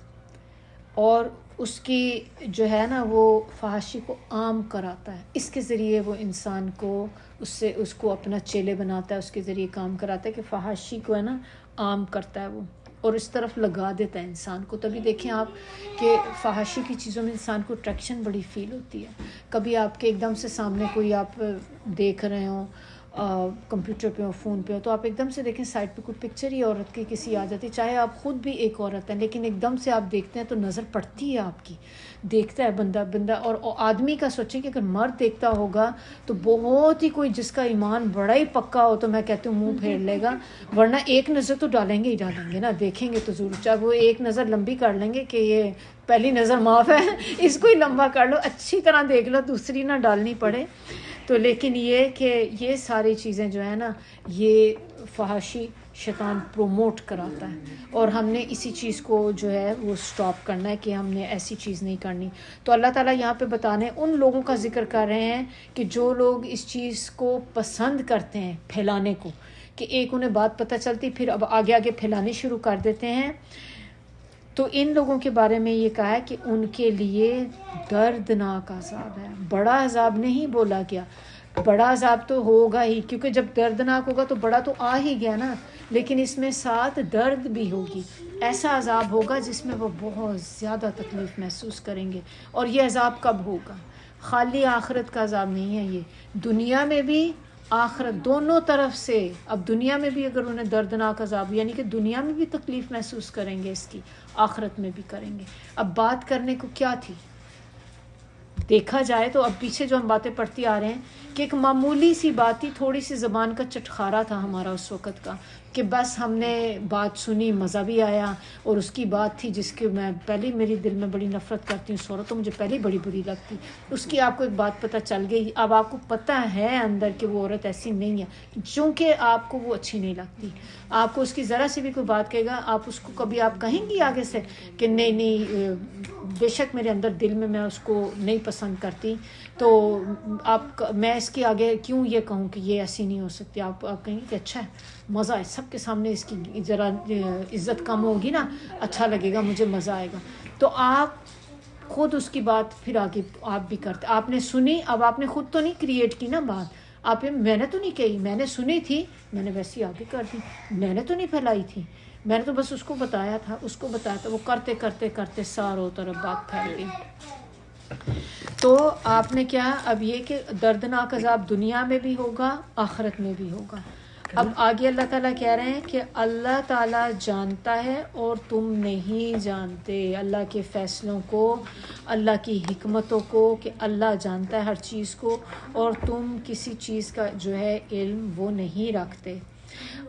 اور اس کی جو ہے نا وہ فحاشی کو عام کراتا ہے. اس کے ذریعے وہ انسان کو اس کو اپنا چیلے بناتا ہے, اس کے ذریعے کام کراتا ہے کہ فحاشی کو ہے نا عام کرتا ہے وہ, اور اس طرف لگا دیتا ہے انسان کو. تبھی دیکھیں آپ کہ فحاشی کی چیزوں میں انسان کو اٹریکشن بڑی فیل ہوتی ہے. کبھی آپ کے ایک دم سے سامنے کوئی آپ دیکھ رہے ہوں کمپیوٹر پہ ہو, فون پہ ہو, تو آپ ایک دم سے دیکھیں سائڈ پہ کوئی پکچر ہی عورت کی کسی آ جاتی, چاہے آپ خود بھی ایک عورت ہیں, لیکن ایک دم سے آپ دیکھتے ہیں تو نظر پڑتی ہے آپ کی, دیکھتا ہے بندہ. اور آدمی کا سوچیں کہ اگر مرد دیکھتا ہوگا تو بہت ہی کوئی جس کا ایمان بڑا ہی پکا ہو تو میں کہتی ہوں منہ پھیر لے گا, ورنہ ایک نظر تو ڈالیں گے نا, دیکھیں گے تو ضرور, چاہے وہ ایک نظر لمبی کر لیں گے کہ یہ پہلی نظر معاف ہے, اس کو ہی لمبا کر لو, اچھی طرح دیکھ لو, دوسری نہ ڈالنی پڑے. تو لیکن یہ کہ یہ ساری چیزیں جو ہے نا یہ فحاشی شیطان پروموٹ کراتا ہے, اور ہم نے اسی چیز کو جو ہے وہ سٹاپ کرنا ہے کہ ہم نے ایسی چیز نہیں کرنی. تو اللہ تعالیٰ یہاں پہ بتانے ان لوگوں کا ذکر کر رہے ہیں کہ جو لوگ اس چیز کو پسند کرتے ہیں پھیلانے کو, کہ ایک انہیں بات پتہ چلتی پھر اب آگے پھیلانے شروع کر دیتے ہیں. تو ان لوگوں کے بارے میں یہ کہا ہے کہ ان کے لیے دردناک عذاب ہے. بڑا عذاب نہیں بولا گیا, بڑا عذاب تو ہوگا ہی, کیونکہ جب دردناک ہوگا تو بڑا تو آ ہی گیا نا, لیکن اس میں ساتھ درد بھی ہوگی. ایسا عذاب ہوگا جس میں وہ بہت زیادہ تکلیف محسوس کریں گے. اور یہ عذاب کب ہوگا؟ خالی آخرت کا عذاب نہیں ہے, یہ دنیا میں بھی آخرت دونوں طرف سے. اب دنیا میں بھی اگر انہیں دردناک عذاب, یعنی کہ دنیا میں بھی تکلیف محسوس کریں گے اس کی, آخرت میں بھی کریں گے. اب بات کرنے کو کیا تھی دیکھا جائے تو اب پیچھے جو ہم باتیں پڑھتی آ رہے ہیں کہ ایک معمولی سی بات تھی, تھوڑی سی زبان کا چٹخارا تھا ہمارا اس وقت کا, کہ بس ہم نے بات سنی, مزہ بھی آیا, اور اس کی بات تھی جس کے میں پہلے میری دل میں بڑی نفرت کرتی ہوں, عورت تو مجھے پہلے بڑی بری لگتی, اس کی آپ کو ایک بات پتہ چل گئی, اب آپ کو پتہ ہے اندر کہ وہ عورت ایسی نہیں ہے, چونکہ آپ کو وہ اچھی نہیں لگتی. آپ کو اس کی ذرا سے بھی کوئی بات کہے گا, آپ اس کو کبھی آپ کہیں گی آگے سے کہ نہیں بے شک میرے اندر دل میں اس کو نہیں پسند کرتی, تو میں اس کے آگے کیوں یہ کہوں کہ یہ ایسی نہیں ہو سکتی. آپ کہیں گے کہ اچھا ہے, مزہ ہے, سب کے سامنے اس کی ذرا عزت کم ہوگی نا, اچھا لگے گا, مجھے مزہ آئے گا. تو آپ خود اس کی بات پھر آگے آپ بھی کرتے, آپ نے سنی, اب آپ نے خود تو نہیں کریٹ کی نا بات, آپ میں نے تو نہیں کہی, میں نے سنی تھی, میں نے ویسی آگے کر دی, میں نے تو نہیں پھیلائی تھی, میں نے تو بس اس کو بتایا تھا, وہ کرتے کرتے کرتے ساروں طرف بات پھیل گئی. تو آپ نے کیا, اب یہ کہ دردناک عذاب دنیا میں بھی ہوگا, آخرت میں بھی ہوگا. اب آگے اللہ تعالیٰ کہہ رہے ہیں کہ اللہ تعالیٰ جانتا ہے اور تم نہیں جانتے اللہ کے فیصلوں کو, اللہ کی حکمتوں کو, کہ اللہ جانتا ہے ہر چیز کو اور تم کسی چیز کا جو ہے علم وہ نہیں رکھتے.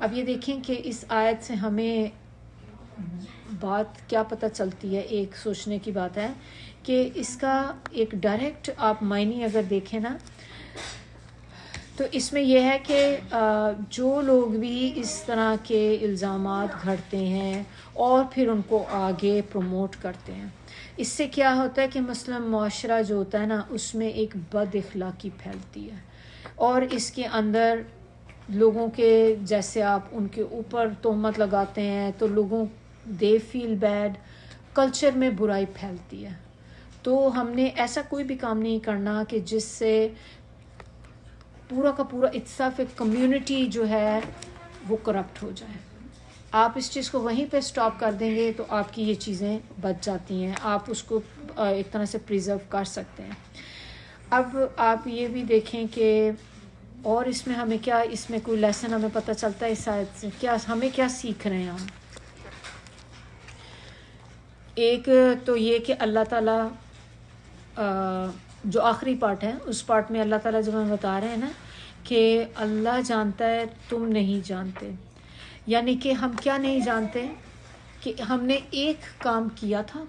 اب یہ دیکھیں کہ اس آیت سے ہمیں بات کیا پتہ چلتی ہے, ایک سوچنے کی بات ہے کہ اس کا ایک ڈائریکٹ آپ معنی اگر دیکھیں نا تو اس میں یہ ہے کہ جو لوگ بھی اس طرح کے الزامات گھڑتے ہیں اور پھر ان کو آگے پروموٹ کرتے ہیں، اس سے کیا ہوتا ہے کہ مثلا معاشرہ جو ہوتا ہے نا اس میں ایک بد اخلاقی پھیلتی ہے، اور اس کے اندر لوگوں کے جیسے آپ ان کے اوپر تہمت لگاتے ہیں تو لوگوں دے فیل بیڈ، کلچر میں برائی پھیلتی ہے۔ تو ہم نے ایسا کوئی بھی کام نہیں کرنا کہ جس سے پورا کا پورا اتصاف کمیونٹی جو ہے وہ کرپٹ ہو جائے۔ آپ اس چیز کو وہیں پہ سٹاپ کر دیں گے تو آپ کی یہ چیزیں بچ جاتی ہیں، آپ اس کو ایک طرح سے پریزرو کر سکتے ہیں۔ اب آپ یہ بھی دیکھیں کہ اور اس میں ہمیں کیا، اس میں کوئی لیسن ہمیں پتہ چلتا ہے اس آیت سے، کیا ہمیں کیا سیکھ رہے ہیں ہم؟ ایک تو یہ کہ اللہ تعالیٰ جو آخری پارٹ ہے اس پارٹ میں اللہ تعالیٰ جب ہمیں بتا رہے ہیں نا کہ اللہ جانتا ہے تم نہیں جانتے، یعنی کہ ہم کیا نہیں جانتے کہ ہم نے ایک کام کیا تھا،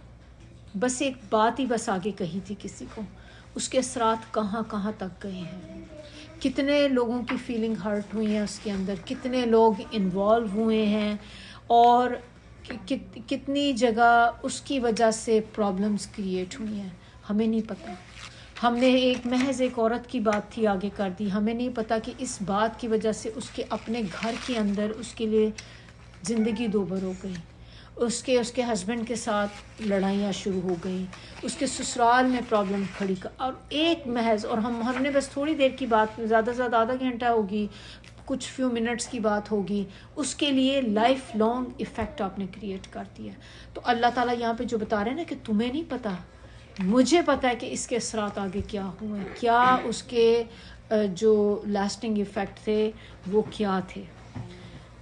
بس ایک بات ہی بس آگے کہی تھی کسی کو، اس کے اثرات کہاں کہاں تک گئے ہیں، کتنے لوگوں کی فیلنگ ہرٹ ہوئی ہیں اس کے اندر، کتنے لوگ انوالو ہوئے ہیں، اور کتنی جگہ اس کی وجہ سے پرابلمز کریٹ ہوئی ہیں، ہمیں نہیں پتہ۔ ہم نے ایک محض ایک عورت کی بات تھی آگے کر دی، ہمیں نہیں پتہ کہ اس بات کی وجہ سے اس کے اپنے گھر کے اندر اس کے لیے زندگی دوبر ہو گئی، اس کے ہسبینڈ کے ساتھ لڑائیاں شروع ہو گئیں، اس کے سسرال میں پرابلم کھڑی اور ایک محض، اور ہم نے بس تھوڑی دیر کی بات، زیادہ سے زیادہ آدھا گھنٹہ ہوگی، کچھ فیو منٹس کی بات ہوگی، اس کے لیے لائف لانگ ایفیکٹ آپ نے کریٹ کر دیا۔ تو اللہ تعالیٰ یہاں پہ جو بتا رہے ہیں نا کہ تمہیں نہیں پتہ، مجھے پتہ ہے کہ اس کے اثرات آگے کیا ہوئے، کیا اس کے جو لاسٹنگ ایفیکٹ تھے وہ کیا تھے۔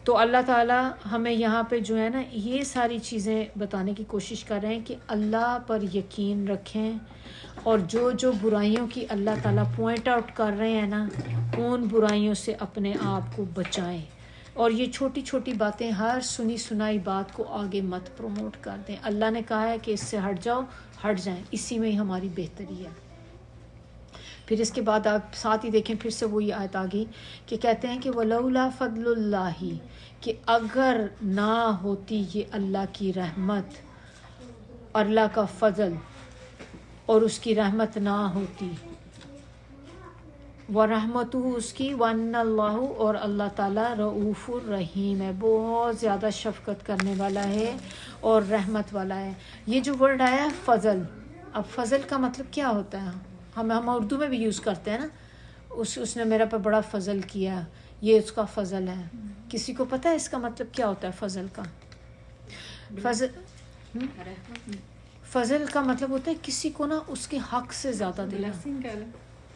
تو اللہ تعالیٰ ہمیں یہاں پہ جو ہے نا یہ ساری چیزیں بتانے کی کوشش کر رہے ہیں کہ اللہ پر یقین رکھیں، اور جو برائیوں کی اللہ تعالیٰ پوائنٹ آؤٹ کر رہے ہیں نا ان برائیوں سے اپنے آپ کو بچائیں، اور یہ چھوٹی چھوٹی باتیں، ہر سنی سنائی بات کو آگے مت پروموٹ کر دیں۔ اللہ نے کہا ہے کہ اس سے ہٹ جاؤ، ہٹ جائیں، اسی میں ہی ہماری بہتری ہے۔ پھر اس کے بعد آپ ساتھ ہی دیکھیں پھر سے وہی آیت آ گئی کہ کہتے ہیں کہ وَلَوْلَا فَضْلُ اللَّهِ، کہ اگر نہ ہوتی یہ اللہ کی رحمت، اللہ کا فضل اور اس کی رحمت نہ ہوتی، وَرَحْمَتُهُ اس کی، وَأَنَّ اللَّهُ اور اللہ تعالیٰ رؤوف الرحیم ہے، بہت زیادہ شفقت کرنے والا ہے اور رحمت والا ہے۔ یہ جو ورڈ آیا فضل، اب فضل کا مطلب کیا ہوتا ہے؟ ہم اردو میں بھی یوز کرتے ہیں نا، اس نے میرا پہ بڑا فضل کیا، یہ اس کا فضل ہے۔ کسی کو پتہ ہے اس کا مطلب کیا ہوتا ہے فضل کا؟ فضل کا مطلب ہوتا ہے کسی کو نا اس کے حق سے زیادہ دینا۔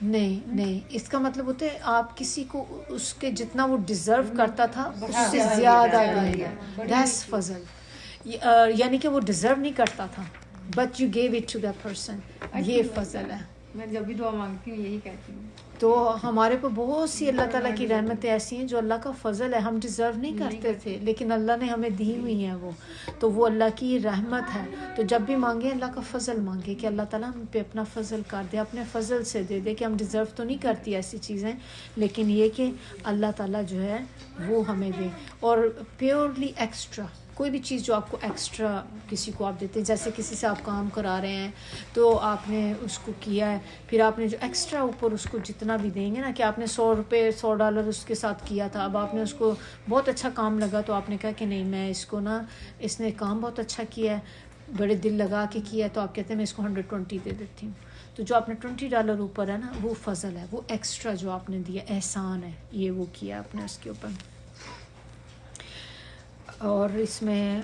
نہیں، اس کا مطلب ہوتا ہے آپ کسی کو اس کے جتنا وہ ڈیزرو کرتا تھا اس سے زیادہ دیا، دیٹس فضل، یعنی کہ وہ ڈیزرو نہیں کرتا تھا but you give it to the person, یہ فضل ہے۔ میں جب بھی دعا مانگتی ہوں یہی کہتی ہوں۔ تو ہمارے کو بہت سی اللہ تعالیٰ کی رحمتیں ایسی ہیں جو اللہ کا فضل ہے، ہم ڈیزرو نہیں کرتے تھے لیکن اللہ نے ہمیں دی ہوئی ہیں تو وہ اللہ کی رحمت ہے۔ تو جب بھی مانگیں اللہ کا فضل مانگے کہ اللہ تعالیٰ ہم پہ اپنا فضل کر دے، اپنے فضل سے دے دے، کہ ہم ڈیزرو تو نہیں کرتی ایسی چیزیں لیکن یہ کہ اللہ تعالیٰ جو ہے وہ ہمیں دے، اور پیورلی ایکسٹرا کوئی بھی چیز جو آپ کو ایکسٹرا کسی کو آپ دیتے ہیں، جیسے کسی سے آپ کام کرا رہے ہیں تو آپ نے اس کو کیا ہے، پھر آپ نے جو ایکسٹرا اوپر اس کو جتنا بھی دیں گے نا، کہ آپ نے $100 اس کے ساتھ کیا تھا، اب آپ نے اس کو بہت اچھا کام لگا تو آپ نے کہا کہ نہیں میں اس کو نا، اس نے کام بہت اچھا کیا ہے، بڑے دل لگا کے کیا ہے، تو آپ کہتے ہیں میں اس کو 120 دے دیتی ہوں۔ تو جو آپ نے $20 اوپر ہے نا وہ فضل ہے، وہ ایکسٹرا جو آپ نے دیا احسان ہے، یہ وہ کیا آپ نے اس کے اوپر۔ اور اس میں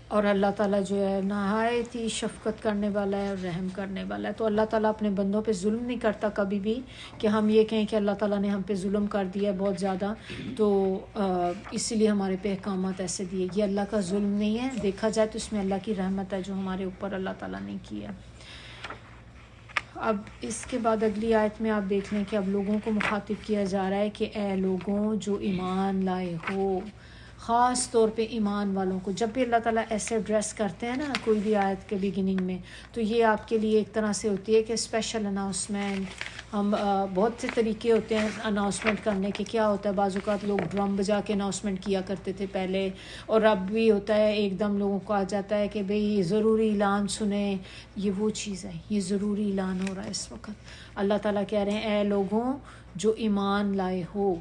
اور اللہ تعالیٰ جو ہے نہایت ہی شفقت کرنے والا ہے اور رحم کرنے والا ہے۔ تو اللہ تعالیٰ اپنے بندوں پہ ظلم نہیں کرتا کبھی بھی کہ ہم یہ کہیں کہ اللہ تعالیٰ نے ہم پہ ظلم کر دیا ہے بہت زیادہ تو اسی لیے ہمارے پہ احکامات ایسے دیے، یہ اللہ کا ظلم نہیں ہے، دیکھا جائے تو اس میں اللہ کی رحمت ہے جو ہمارے اوپر اللہ تعالیٰ نے کی ہے۔ اب اس کے بعد اگلی آیت میں آپ دیکھ لیں کہ اب لوگوں کو مخاطب کیا جا رہا ہے کہ اے لوگوں جو ایمان لائے ہو، خاص طور پہ ایمان والوں کو. جب بھی اللہ تعالیٰ ایسے ایڈریس کرتے ہیں نا کوئی بھی آیت کے بگننگ میں, تو یہ آپ کے لیے ایک طرح سے ہوتی ہے کہ اسپیشل اناؤنسمنٹ. ہم بہت سے طریقے ہوتے ہیں اناؤنسمنٹ کرنے کے. کیا ہوتا ہے, بعض اوقات لوگ ڈرم بجا کے اناؤنسمنٹ کیا کرتے تھے پہلے, اور اب بھی ہوتا ہے ایک دم لوگوں کو آ جاتا ہے کہ بھئی ضروری اعلان سنیں. یہ وہ چیز ہے, یہ ضروری اعلان ہو رہا ہے اس وقت. اللہ تعالیٰ کہہ رہے ہیں اے لوگوں جو ایمان لائے ہو,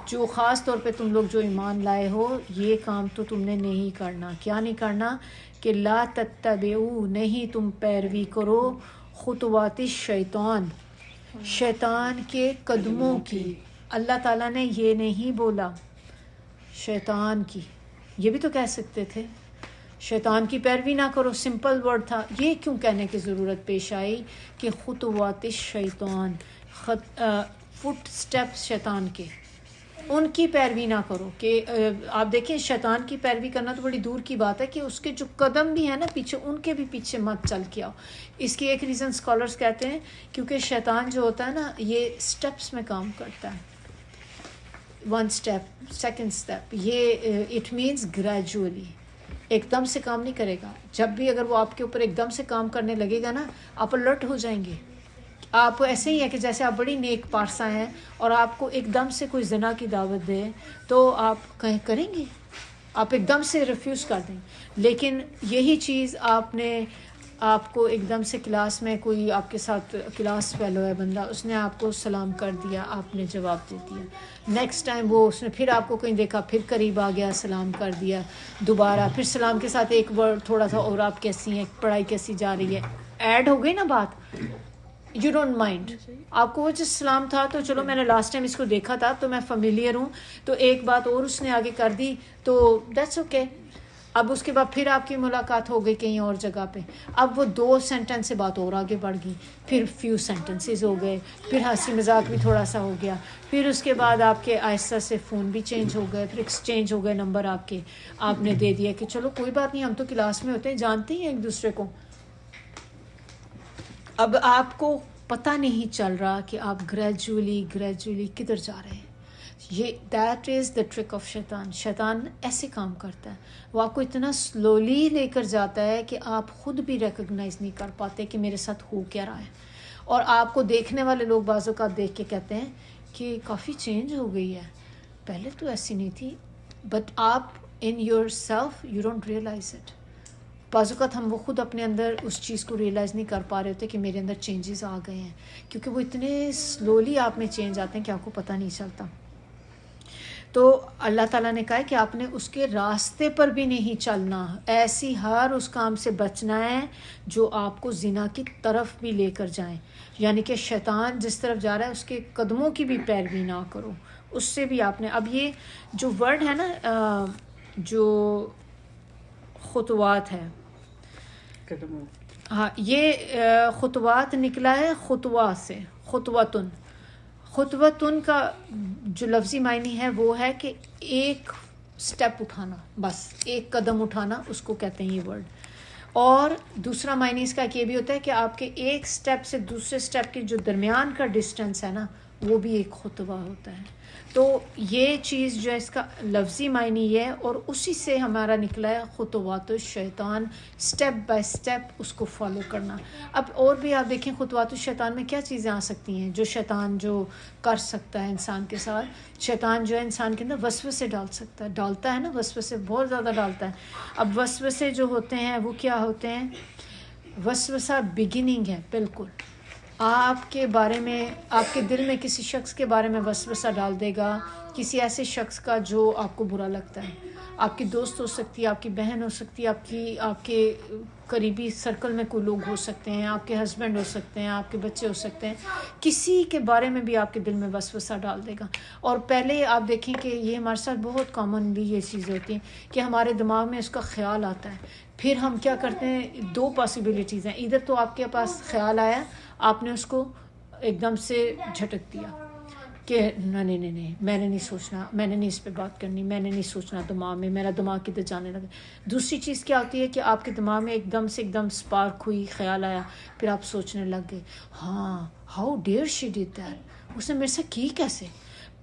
جو خاص طور پہ تم لوگ جو ایمان لائے ہو, یہ کام تو تم نے نہیں کرنا. کیا نہیں کرنا؟ کہ لا تتبعوا, نہیں تم پیروی کرو, خطوات شیطان, شیطان کے قدموں کی. اللہ تعالیٰ نے یہ نہیں بولا شیطان کی, یہ بھی تو کہہ سکتے تھے شیطان کی پیروی نہ کرو, سمپل ورڈ تھا. یہ کیوں کہنے کی ضرورت پیش آئی کہ خطوات شیطان, فٹ سٹیپس شیطان کے, ان کی پیروی نہ کرو. کہ آپ دیکھیں شیطان کی پیروی کرنا تو بڑی دور کی بات ہے, کہ اس کے جو قدم بھی ہیں نا پیچھے, ان کے بھی پیچھے مت چل کے آؤ. اس کی ایک ریزن اسکالرس کہتے ہیں کیونکہ شیطان جو ہوتا ہے نا یہ سٹیپس میں کام کرتا ہے. 1 سٹیپ, 2nd سٹیپ, یہ اٹ مینس گریجولی, ایک دم سے کام نہیں کرے گا. جب بھی اگر وہ آپ کے اوپر ایک دم سے کام کرنے لگے گا نا, آپ الرٹ ہو جائیں گے. آپ ایسے ہی ہے کہ جیسے آپ بڑی نیک پارسا ہیں اور آپ کو ایک دم سے کوئی زنا کی دعوت دے تو آپ کہیں کریں گے, آپ ایک دم سے ریفیوز کر دیں. لیکن یہی چیز آپ کو ایک دم سے کلاس میں کوئی آپ کے ساتھ کلاس فیلو ہے بندہ, اس نے آپ کو سلام کر دیا, آپ نے جواب دے دیا. نیکسٹ ٹائم اس نے پھر آپ کو کہیں دیکھا, پھر قریب آ گیا, سلام کر دیا, دوبارہ پھر سلام کے ساتھ ایک ورڈ تھوڑا سا, اور آپ کیسی ہیں, پڑھائی کیسی جا رہی ہے, ایڈ ہو گئی نا بات. یو ڈونٹ مائنڈ, آپ کو وہ جو سلام تھا تو چلو میں نے لاسٹ ٹائم اس کو دیکھا تھا تو میں فیملیئر ہوں, تو ایک بات اور اس نے آگے کر دی تو دیٹس اوکے. اب اس کے بعد پھر آپ کی ملاقات ہو گئی کہیں اور جگہ پہ, اب وہ 2 سینٹنس سے بات اور آگے بڑھ گئی, پھر فیو سینٹنسز ہو گئے, پھر ہنسی مذاق بھی تھوڑا سا ہو گیا, پھر اس کے بعد آپ کے آہستہ سے فون بھی چینج ہو گئے, پھر ایکسچینج ہو گئے نمبر آپ کے, آپ نے دے دیا کہ چلو کوئی بات نہیں, ہم تو کلاس میں ہوتے ہیں, جانتے ہیں ایک دوسرے کو. اب آپ کو پتہ نہیں چل رہا کہ آپ گریجولی کدھر جا رہے ہیں. یہ that is the trick of شیطان. شیطان ایسے کام کرتا ہے, وہ آپ کو اتنا سلولی لے کر جاتا ہے کہ آپ خود بھی ریکگنائز نہیں کر پاتے کہ میرے ساتھ ہو کیا رہا ہے. اور آپ کو دیکھنے والے لوگ بعض اوقات دیکھ کے کہتے ہیں کہ کافی چینج ہو گئی ہے, پہلے تو ایسی نہیں تھی, بٹ آپ in yourself you don't realize it. بعض اوقات ہم وہ خود اپنے اندر اس چیز کو ریئلائز نہیں کر پا رہے ہوتے کہ میرے اندر چینجز آ گئے ہیں, کیونکہ وہ اتنے سلولی آپ میں چینج آتے ہیں کہ آپ کو پتہ نہیں چلتا. تو اللہ تعالیٰ نے کہا ہے کہ آپ نے اس کے راستے پر بھی نہیں چلنا, ایسی ہر اس کام سے بچنا ہے جو آپ کو زنا کی طرف بھی لے کر جائیں. یعنی کہ شیطان جس طرف جا رہا ہے اس کے قدموں کی بھی پیروی نہ کرو, اس سے بھی آپ نے. اب یہ جو ورڈ ہے نا جو خطوات ہے, ہاں یہ خطوات نکلا ہے خطوہ سے, خطوتن کا جو لفظی معنی ہے وہ ہے کہ ایک سٹیپ اٹھانا, بس ایک قدم اٹھانا, اس کو کہتے ہیں یہ ورڈ. اور دوسرا معنی اس کا یہ بھی ہوتا ہے کہ آپ کے ایک سٹیپ سے دوسرے سٹیپ کے جو درمیان کا ڈسٹینس ہے نا وہ بھی ایک خطوہ ہوتا ہے. تو یہ چیز جو ہے اس کا لفظی معنی یہ ہے, اور اسی سے ہمارا نکلا ہے خطوات الشیطان, سٹیپ بائی سٹیپ اس کو فالو کرنا. اب اور بھی آپ دیکھیں خطوات الشیطان میں کیا چیزیں آ سکتی ہیں جو شیطان جو کر سکتا ہے انسان کے ساتھ. شیطان جو ہے انسان کے اندر وسوسے ڈالتا ہے نا, وسوسے بہت زیادہ ڈالتا ہے. اب وسوسے جو ہوتے ہیں وہ کیا ہوتے ہیں, وسوسہ بگننگ ہے بالکل. آپ کے بارے میں, آپ کے دل میں کسی شخص کے بارے میں وسوسہ ڈال دے گا, کسی ایسے شخص کا جو آپ کو برا لگتا ہے. آپ کی دوست ہو سکتی ہے, آپ کی بہن ہو سکتی ہے, آپ کے قریبی سرکل میں کوئی لوگ ہو سکتے ہیں, آپ کے ہسبینڈ ہو سکتے ہیں, آپ کے بچے ہو سکتے ہیں, کسی کے بارے میں بھی آپ کے دل میں وسوسہ ڈال دے گا. اور پہلے آپ دیکھیں کہ یہ ہمارے ساتھ بہت کامنلی یہ چیزیں ہوتی ہیں کہ ہمارے دماغ میں اس کا خیال آتا ہے. پھر ہم کیا کرتے ہیں, 2 پاسبلٹیز ہیں, ادھر تو آپ کے پاس خیال آیا, آپ نے اس کو ایک دم سے جھٹک دیا کہ نہیں میں نے نہیں سوچنا, میں نے نہیں اس پہ بات کرنی, میں نے نہیں سوچنا دماغ میں, میرا دماغ کدھر جانے لگا. دوسری چیز کیا ہوتی ہے کہ آپ کے دماغ میں ایک دم سپارک ہوئی, خیال آیا, پھر آپ سوچنے لگ گئے, ہاں how dare she did that, اس نے میرے سے کی کیسے,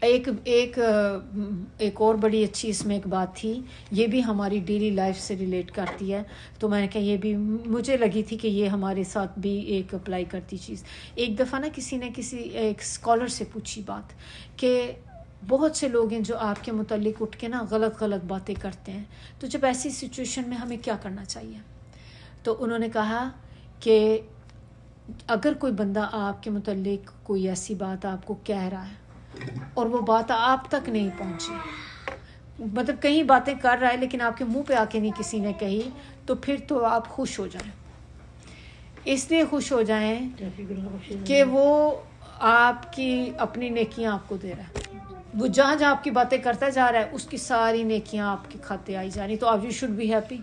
ایک اور بڑی اچھی اس میں ایک بات تھی, یہ بھی ہماری ڈیلی لائف سے ریلیٹ کرتی ہے, تو میں نے کہا یہ بھی مجھے لگی تھی کہ یہ ہمارے ساتھ بھی ایک اپلائی کرتی چیز. ایک دفعہ نا کسی نے ایک اسکالر سے پوچھی بات کہ بہت سے لوگ ہیں جو آپ کے متعلق اٹھ کے نا غلط باتیں کرتے ہیں, تو جب ایسی سچویشن میں ہمیں کیا کرنا چاہیے. تو انہوں نے کہا کہ اگر کوئی بندہ آپ کے متعلق کوئی ایسی بات آپ کو کہہ رہا ہے اور وہ بات آپ تک نہیں پہنچی, مطلب کئی باتیں کر رہا ہے لیکن آپ کے منہ پہ آ کے نہیں کسی نے کہی, تو پھر تو آپ خوش ہو جائیں. اس لیے خوش ہو جائیں کہ وہ آپ کی اپنی نیکیاں آپ کو دے رہا ہے, وہ جہاں آپ کی باتیں کرتا جا رہا ہے اس کی ساری نیکیاں آپ کے کھاتے آئی جا رہی, تو آپ یو شوڈ بی ہیپی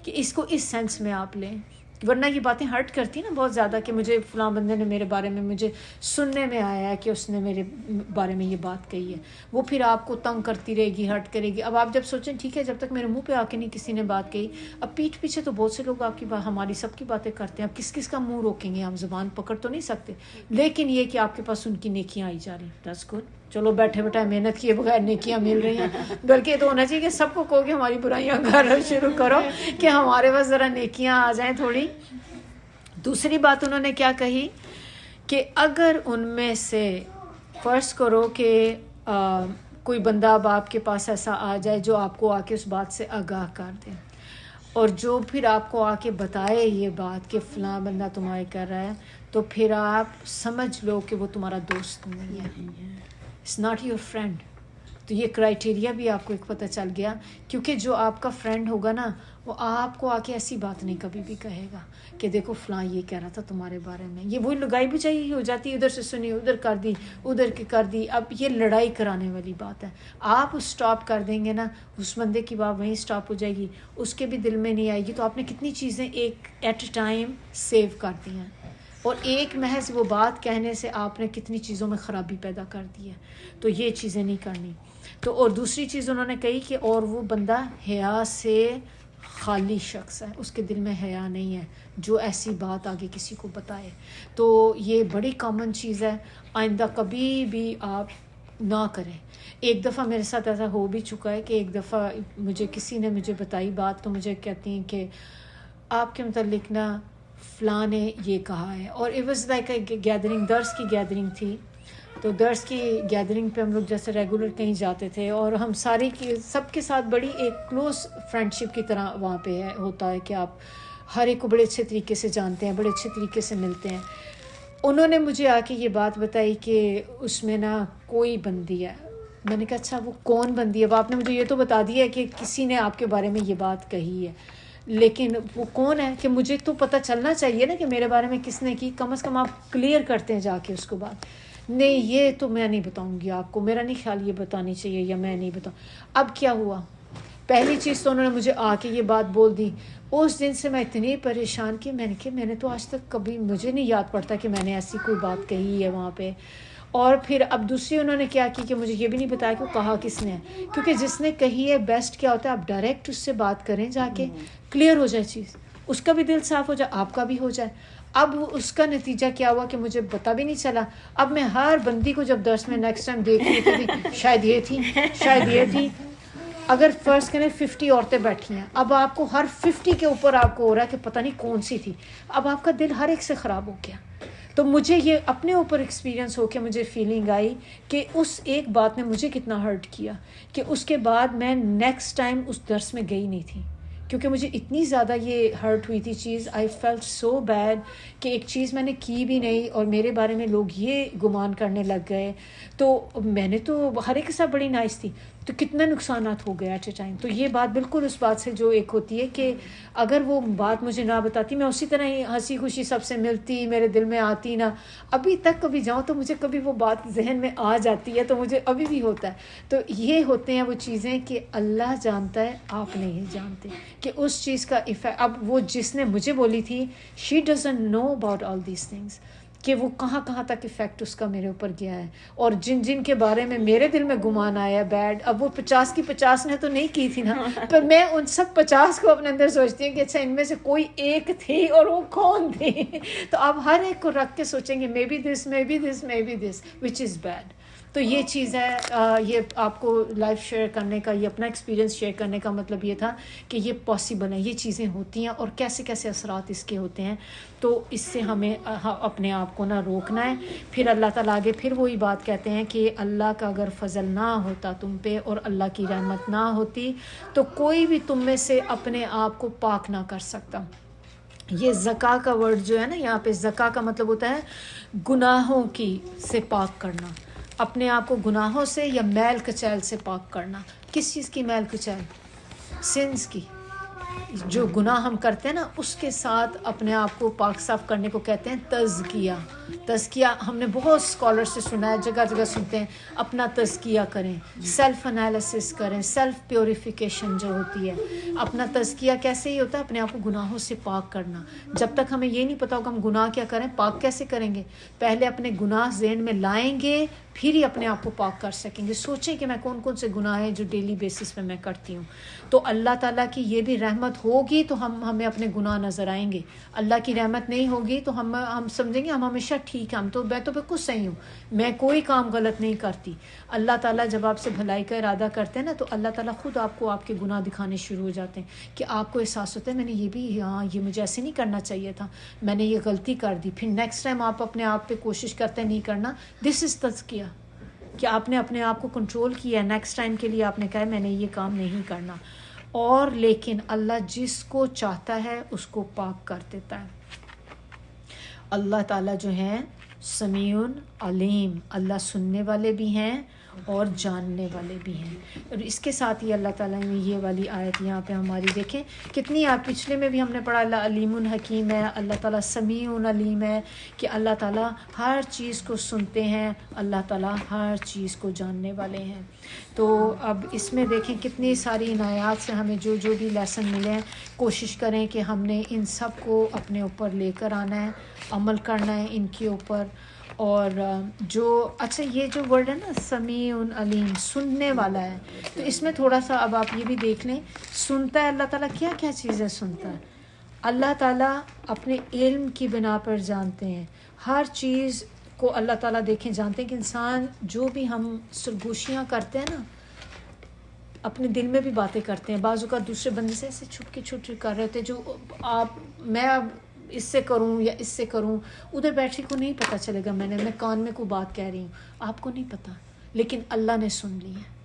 کہ اس کو اس سینس میں آپ لیں. ورنہ یہ باتیں ہرٹ کرتی نا بہت زیادہ کہ مجھے فلاں بندے نے میرے بارے میں, مجھے سننے میں آیا ہے کہ اس نے میرے بارے میں یہ بات کہی ہے, وہ پھر آپ کو تنگ کرتی رہے گی, ہرٹ کرے گی. اب آپ جب سوچیں ٹھیک ہے جب تک میرے منہ پہ آ کے نہیں کسی نے بات کہی, اب پیٹھ پیچھے تو بہت سے لوگ آپ کی ہماری سب کی باتیں کرتے ہیں, اب کس کا منہ روکیں گے, ہم زبان پکڑ تو نہیں سکتے, لیکن یہ کہ آپ کے پاس ان کی نیکیاں آئی جا رہی ہیں, دیٹس گڈ. چلو بیٹھے بیٹھے محنت کیے بغیر نیکیاں مل رہی ہیں, بلکہ یہ تو ہونا چاہیے کہ سب کو کہو کہ ہماری برائیاں کرنا شروع کرو کہ ہمارے پاس ذرا نیکیاں آ جائیں تھوڑی. دوسری بات انہوں نے کیا کہی کہ اگر ان میں سے فرض کرو کہ کوئی بندہ اب آپ کے پاس ایسا آ جائے جو آپ کو آ کے اس بات سے آگاہ کر دے, اور جو پھر آپ کو آ کے بتائے یہ بات کہ فلاں بندہ تمہارے کر رہا ہے, تو پھر آپ سمجھ لو کہ وہ تمہارا دوست نہیں ہے, اٹس ناٹ یور فرینڈ. تو یہ کرائٹیریا بھی آپ کو ایک پتہ چل گیا, کیونکہ جو آپ کا فرینڈ ہوگا نا وہ آپ کو آ کے ایسی بات نہیں کبھی بھی کہے گا کہ دیکھو فلاں یہ کہہ رہا تھا تمہارے بارے میں, یہ وہی لگائی بجائی ہی ہو جاتی ہے, ادھر سے سنی ادھر کر دی ادھر کی کر دی. اب یہ لڑائی کرانے والی بات ہے. آپ اسٹاپ کر دیں گے نا, اس بندے کی بات وہیں اسٹاپ ہو جائے گی, اس کے بھی دل میں نہیں آئے گی, تو آپ نے کتنی چیزیں ایک ایٹ اے ٹائم سیو کر دی ہیں, اور ایک محض وہ بات کہنے سے آپ نے کتنی چیزوں میں خرابی پیدا کر دی ہے. تو یہ چیزیں نہیں کرنی. تو اور دوسری چیز انہوں نے کہی کہ اور وہ بندہ حیا سے خالی شخص ہے, اس کے دل میں حیا نہیں ہے جو ایسی بات آگے کسی کو بتائے. تو یہ بڑی کامن چیز ہے, آئندہ کبھی بھی آپ نہ کریں. ایک دفعہ میرے ساتھ ایسا ہو بھی چکا ہے کہ ایک دفعہ کسی نے مجھے بتائی بات, تو مجھے کہتی ہیں کہ آپ کے متعلق نا فلاں نے یہ کہا ہے, اور it was like a gathering, درس کی گیدرنگ تھی. تو درس کی گیدرنگ پہ ہم لوگ جیسے ریگولر کہیں جاتے تھے, اور ہم ساری سب کے ساتھ بڑی ایک کلوز فرینڈ شپ کی طرح وہاں پہ ہوتا ہے کہ آپ ہر ایک کو بڑے اچھے طریقے سے جانتے ہیں, بڑے اچھے طریقے سے ملتے ہیں. انہوں نے مجھے آ کے یہ بات بتائی کہ اس میں نا کوئی بندی ہے. میں نے کہا اچھا وہ کون بندی ہے؟ اب آپ نے مجھے یہ تو بتا دیا ہے کہ کسی نے آپ کے بارے میں یہ بات کہی ہے, لیکن وہ کون ہے کہ مجھے تو پتہ چلنا چاہیے نا کہ میرے بارے میں کس نے کی. کم از کم آپ کلیئر کرتے ہیں جا کے اس کو بات. نہیں یہ تو میں نہیں بتاؤں گی آپ کو, میرا نہیں خیال یہ بتانی چاہیے, یا میں نہیں بتاؤں. اب کیا ہوا, پہلی چیز تو انہوں نے مجھے آ کے یہ بات بول دی. اس دن سے میں اتنی پریشان کی, میں نے تو آج تک کبھی مجھے نہیں یاد پڑتا کہ میں نے ایسی کوئی بات کہی ہے وہاں پہ. اور پھر اب دوسری انہوں نے کیا کی کہ مجھے یہ بھی nicht بتایا کہ وہ کہا کس نے, کیونکہ جس نے کہی ہے بیسٹ کیا ہوتا ہے آپ ڈائریکٹ اس سے بات کریں, جا کے کلیئر ہو جائے چیز, اس کا بھی دل صاف ہو جائے, آپ کا بھی ہو جائے. اب اس کا نتیجہ کیا ہوا کہ مجھے پتہ بھی نہیں چلا. اب میں ہر بندی کو جب درس میں نیکسٹ ٹائم دیکھ رہی تھی شاید یہ تھی شاید یہ تھی. اگر فرض کریں 50 عورتیں بیٹھی ہیں, اب آپ کو ہر 50 کے اوپر آپ کو ہو رہا ہے کہ پتہ نہیں کون سی تھی. اب آپ کا دل ہر ایک سے خراب ہو گیا. تو مجھے یہ اپنے اوپر ایکسپیرینس ہو کے مجھے فیلنگ آئی کہ اس ایک بات نے مجھے کتنا ہرٹ کیا کہ اس کے بعد میں نیکسٹ ٹائم اس درس میں گئی نہیں تھی, کیونکہ مجھے اتنی زیادہ یہ ہرٹ ہوئی تھی چیز. آئی فیلٹ سو بیڈ کہ ایک چیز میں نے کی بھی نہیں اور میرے بارے میں لوگ یہ گمان کرنے لگ گئے. تو میں نے تو ہر ایک کے ساتھ بڑی نائس تھی, تو کتنے نقصانات ہو گئے ایٹ اے ٹائم. تو یہ بات بالکل اس بات سے جو ایک ہوتی ہے کہ اگر وہ بات مجھے نہ بتاتی, میں اسی طرح ہی ہنسی خوشی سب سے ملتی, میرے دل میں آتی نا, ابھی تک کبھی جاؤں تو مجھے کبھی وہ بات ذہن میں آ جاتی ہے, تو مجھے ابھی بھی ہوتا ہے. تو یہ ہوتے ہیں وہ چیزیں کہ اللہ جانتا ہے, آپ نہیں جانتے کہ اس چیز کا ایفیکٹ. اب وہ جس نے مجھے بولی تھی she doesn't know about all these things کہ وہ کہاں کہاں تک ایفیکٹ اس کا میرے اوپر گیا ہے, اور جن جن کے بارے میں میرے دل میں گمان آیا بیڈ. اب وہ 50 کی 50 نے تو نہیں کی تھی نا, پر میں ان سب 50 کو اپنے اندر سوچتی ہوں کہ اچھا ان میں سے کوئی ایک تھی, اور وہ کون تھی. تو آپ ہر ایک کو رکھ کے سوچیں گے maybe this maybe this maybe this which is bad. تو یہ چیز ہے، یہ آپ کو لائف شیئر کرنے کا، یہ اپنا ایکسپیرینس شیئر کرنے کا مطلب یہ تھا کہ یہ پاسبل ہے، یہ چیزیں ہوتی ہیں اور کیسے کیسے اثرات اس کے ہوتے ہیں. تو اس سے ہمیں اپنے آپ کو نہ روکنا ہے. پھر اللہ تعالیٰ آگے پھر وہی بات کہتے ہیں کہ اللہ کا اگر فضل نہ ہوتا تم پہ اور اللہ کی رحمت نہ ہوتی تو کوئی بھی تم میں سے اپنے آپ کو پاک نہ کر سکتا. یہ زکا کا ورڈ جو ہے نا یہاں پہ، زکا کا مطلب ہوتا ہے گناہوں کی سے پاک کرنا، اپنے آپ کو گناہوں سے یا میل کچیل سے پاک کرنا. کس چیز کی میل کچیل؟ سنس کی. جو گناہ ہم کرتے ہیں نا اس کے ساتھ اپنے آپ کو پاک صاف کرنے کو کہتے ہیں تزکیہ. تزکیہ ہم نے بہت اسکالر سے سنا ہے، جگہ جگہ سنتے ہیں اپنا تزکیہ کریں، سیلف انالیسس کریں، سیلف پیوریفیکیشن جو ہوتی ہے. اپنا تزکیہ کیسے ہی ہوتا ہے؟ اپنے آپ کو گناہوں سے پاک کرنا. جب تک ہمیں یہ نہیں پتا ہوگا ہم گناہ کیا کریں، پاک کیسے کریں گے؟ پہلے اپنے گناہ ذہن میں لائیں گے پھر ہی اپنے آپ کو پاک کر سکیں گے. سوچیں کہ میں کون کون سے گناہ ہیں جو ڈیلی بیسس پہ میں کرتی ہوں. تو اللہ تعالیٰ کی یہ بھی رحمت ہوگی تو ہمیں اپنے گناہ نظر آئیں گے. اللہ کی رحمت نہیں ہوگی تو ہم سمجھیں گے ہم ہمیشہ ٹھیک ہیں، میں تو بالکل صحیح ہوں، میں کوئی کام غلط نہیں کرتی. اللہ تعالیٰ جب آپ سے بھلائی کا ارادہ کرتے ہیں نا تو اللہ تعالیٰ خود آپ کو آپ کے گناہ دکھانے شروع ہو جاتے ہیں کہ آپ کو احساس ہوتا ہے میں نے یہ بھی، ہاں یہ مجھے ایسے نہیں کرنا چاہیے تھا، میں نے یہ غلطی کر دی. پھر نیکسٹ ٹائم آپ اپنے آپ پہ کوشش کرتے ہیں نہیں کرنا. دس از تزکیہ کہ آپ نے اپنے آپ کو کنٹرول کیا ہے. نیکسٹ ٹائم کے لیے آپ نے کہا میں نے یہ کام نہیں کرنا. اور لیکن اللہ جس کو چاہتا ہے اس کو پاک کر دیتا ہے. اللہ تعالیٰ جو ہیں سمیع علیم، اللہ سننے والے بھی ہیں اور جاننے والے بھی ہیں. اور اس کے ساتھ ہی اللہ تعالیٰ نے یہ والی آیت یہاں پہ ہماری دیکھیں کتنی، آپ پچھلے میں بھی ہم نے پڑھا اللہ علیم حکیم ہے، اللہ تعالیٰ سمیع علیم ہے کہ اللہ تعالیٰ ہر چیز کو سنتے ہیں، اللہ تعالیٰ ہر چیز کو جاننے والے ہیں. تو اب اس میں دیکھیں کتنی ساری عنایات سے ہمیں جو جو بھی لیسن ملے ہیں، کوشش کریں کہ ہم نے ان سب کو اپنے اوپر لے کر آنا ہے، عمل کرنا ہے ان کے اوپر. اور جو اچھا یہ جو ورڈ ہے نا سمیع علیم، سننے والا ہے، تو اس میں تھوڑا سا اب آپ یہ بھی دیکھ لیں سنتا ہے اللہ تعالیٰ. کیا کیا چیزیں سنتا ہے اللہ تعالیٰ؟ اپنے علم کی بنا پر جانتے ہیں ہر چیز کو. اللہ تعالیٰ دیکھیں جانتے ہیں کہ انسان جو بھی ہم سرگوشیاں کرتے ہیں نا، اپنے دل میں بھی باتیں کرتے ہیں، بعض اوقات دوسرے بندے سے ایسے چھپ کے کر رہے ہوتے جو میں اب اس سے کروں یا اس سے کروں، ادھر بیٹھے کو نہیں پتہ چلے گا میں کان میں کوئی بات کہہ رہی ہوں، آپ کو نہیں پتہ، لیکن اللہ نے سن لی ہے.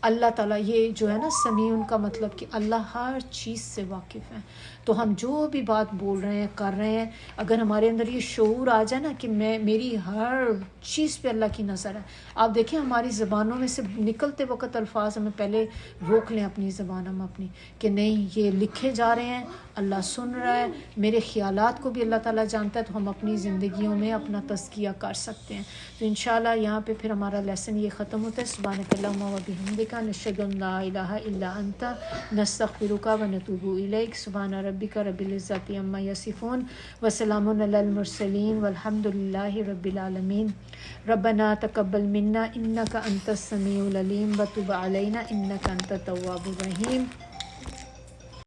اللہ تعالیٰ یہ جو ہے نا سمیع کا مطلب کہ اللہ ہر چیز سے واقف ہے. تو ہم جو بھی بات بول رہے ہیں کر رہے ہیں، اگر ہمارے اندر یہ شعور آ جائے نا کہ میری ہر چیز پہ اللہ کی نظر ہے. آپ دیکھیں ہماری زبانوں میں سے نکلتے وقت الفاظ ہمیں پہلے روک لیں اپنی زبان، ہم اپنی کہ نہیں یہ لکھے جا رہے ہیں، اللہ سن رہا ہے، میرے خیالات کو بھی اللہ تعالیٰ جانتا ہے. تو ہم اپنی زندگیوں میں اپنا تزکیہ کر سکتے ہیں. تو انشاءاللہ یہاں پہ پھر ہمارا لیسن یہ ختم ہوتا ہے. سبحانک اللہم و بحمدک نشہد ان لا الہ الا انت نستغفرک و نتوب الیک. سبحان ربک رب العزت عما یصفون وسلام علی المرسلین والحمد للہ رب العالمین. ربنا تقبل منا انک انت السمیع العلیم وتب علینا انک انت التواب الرحیم.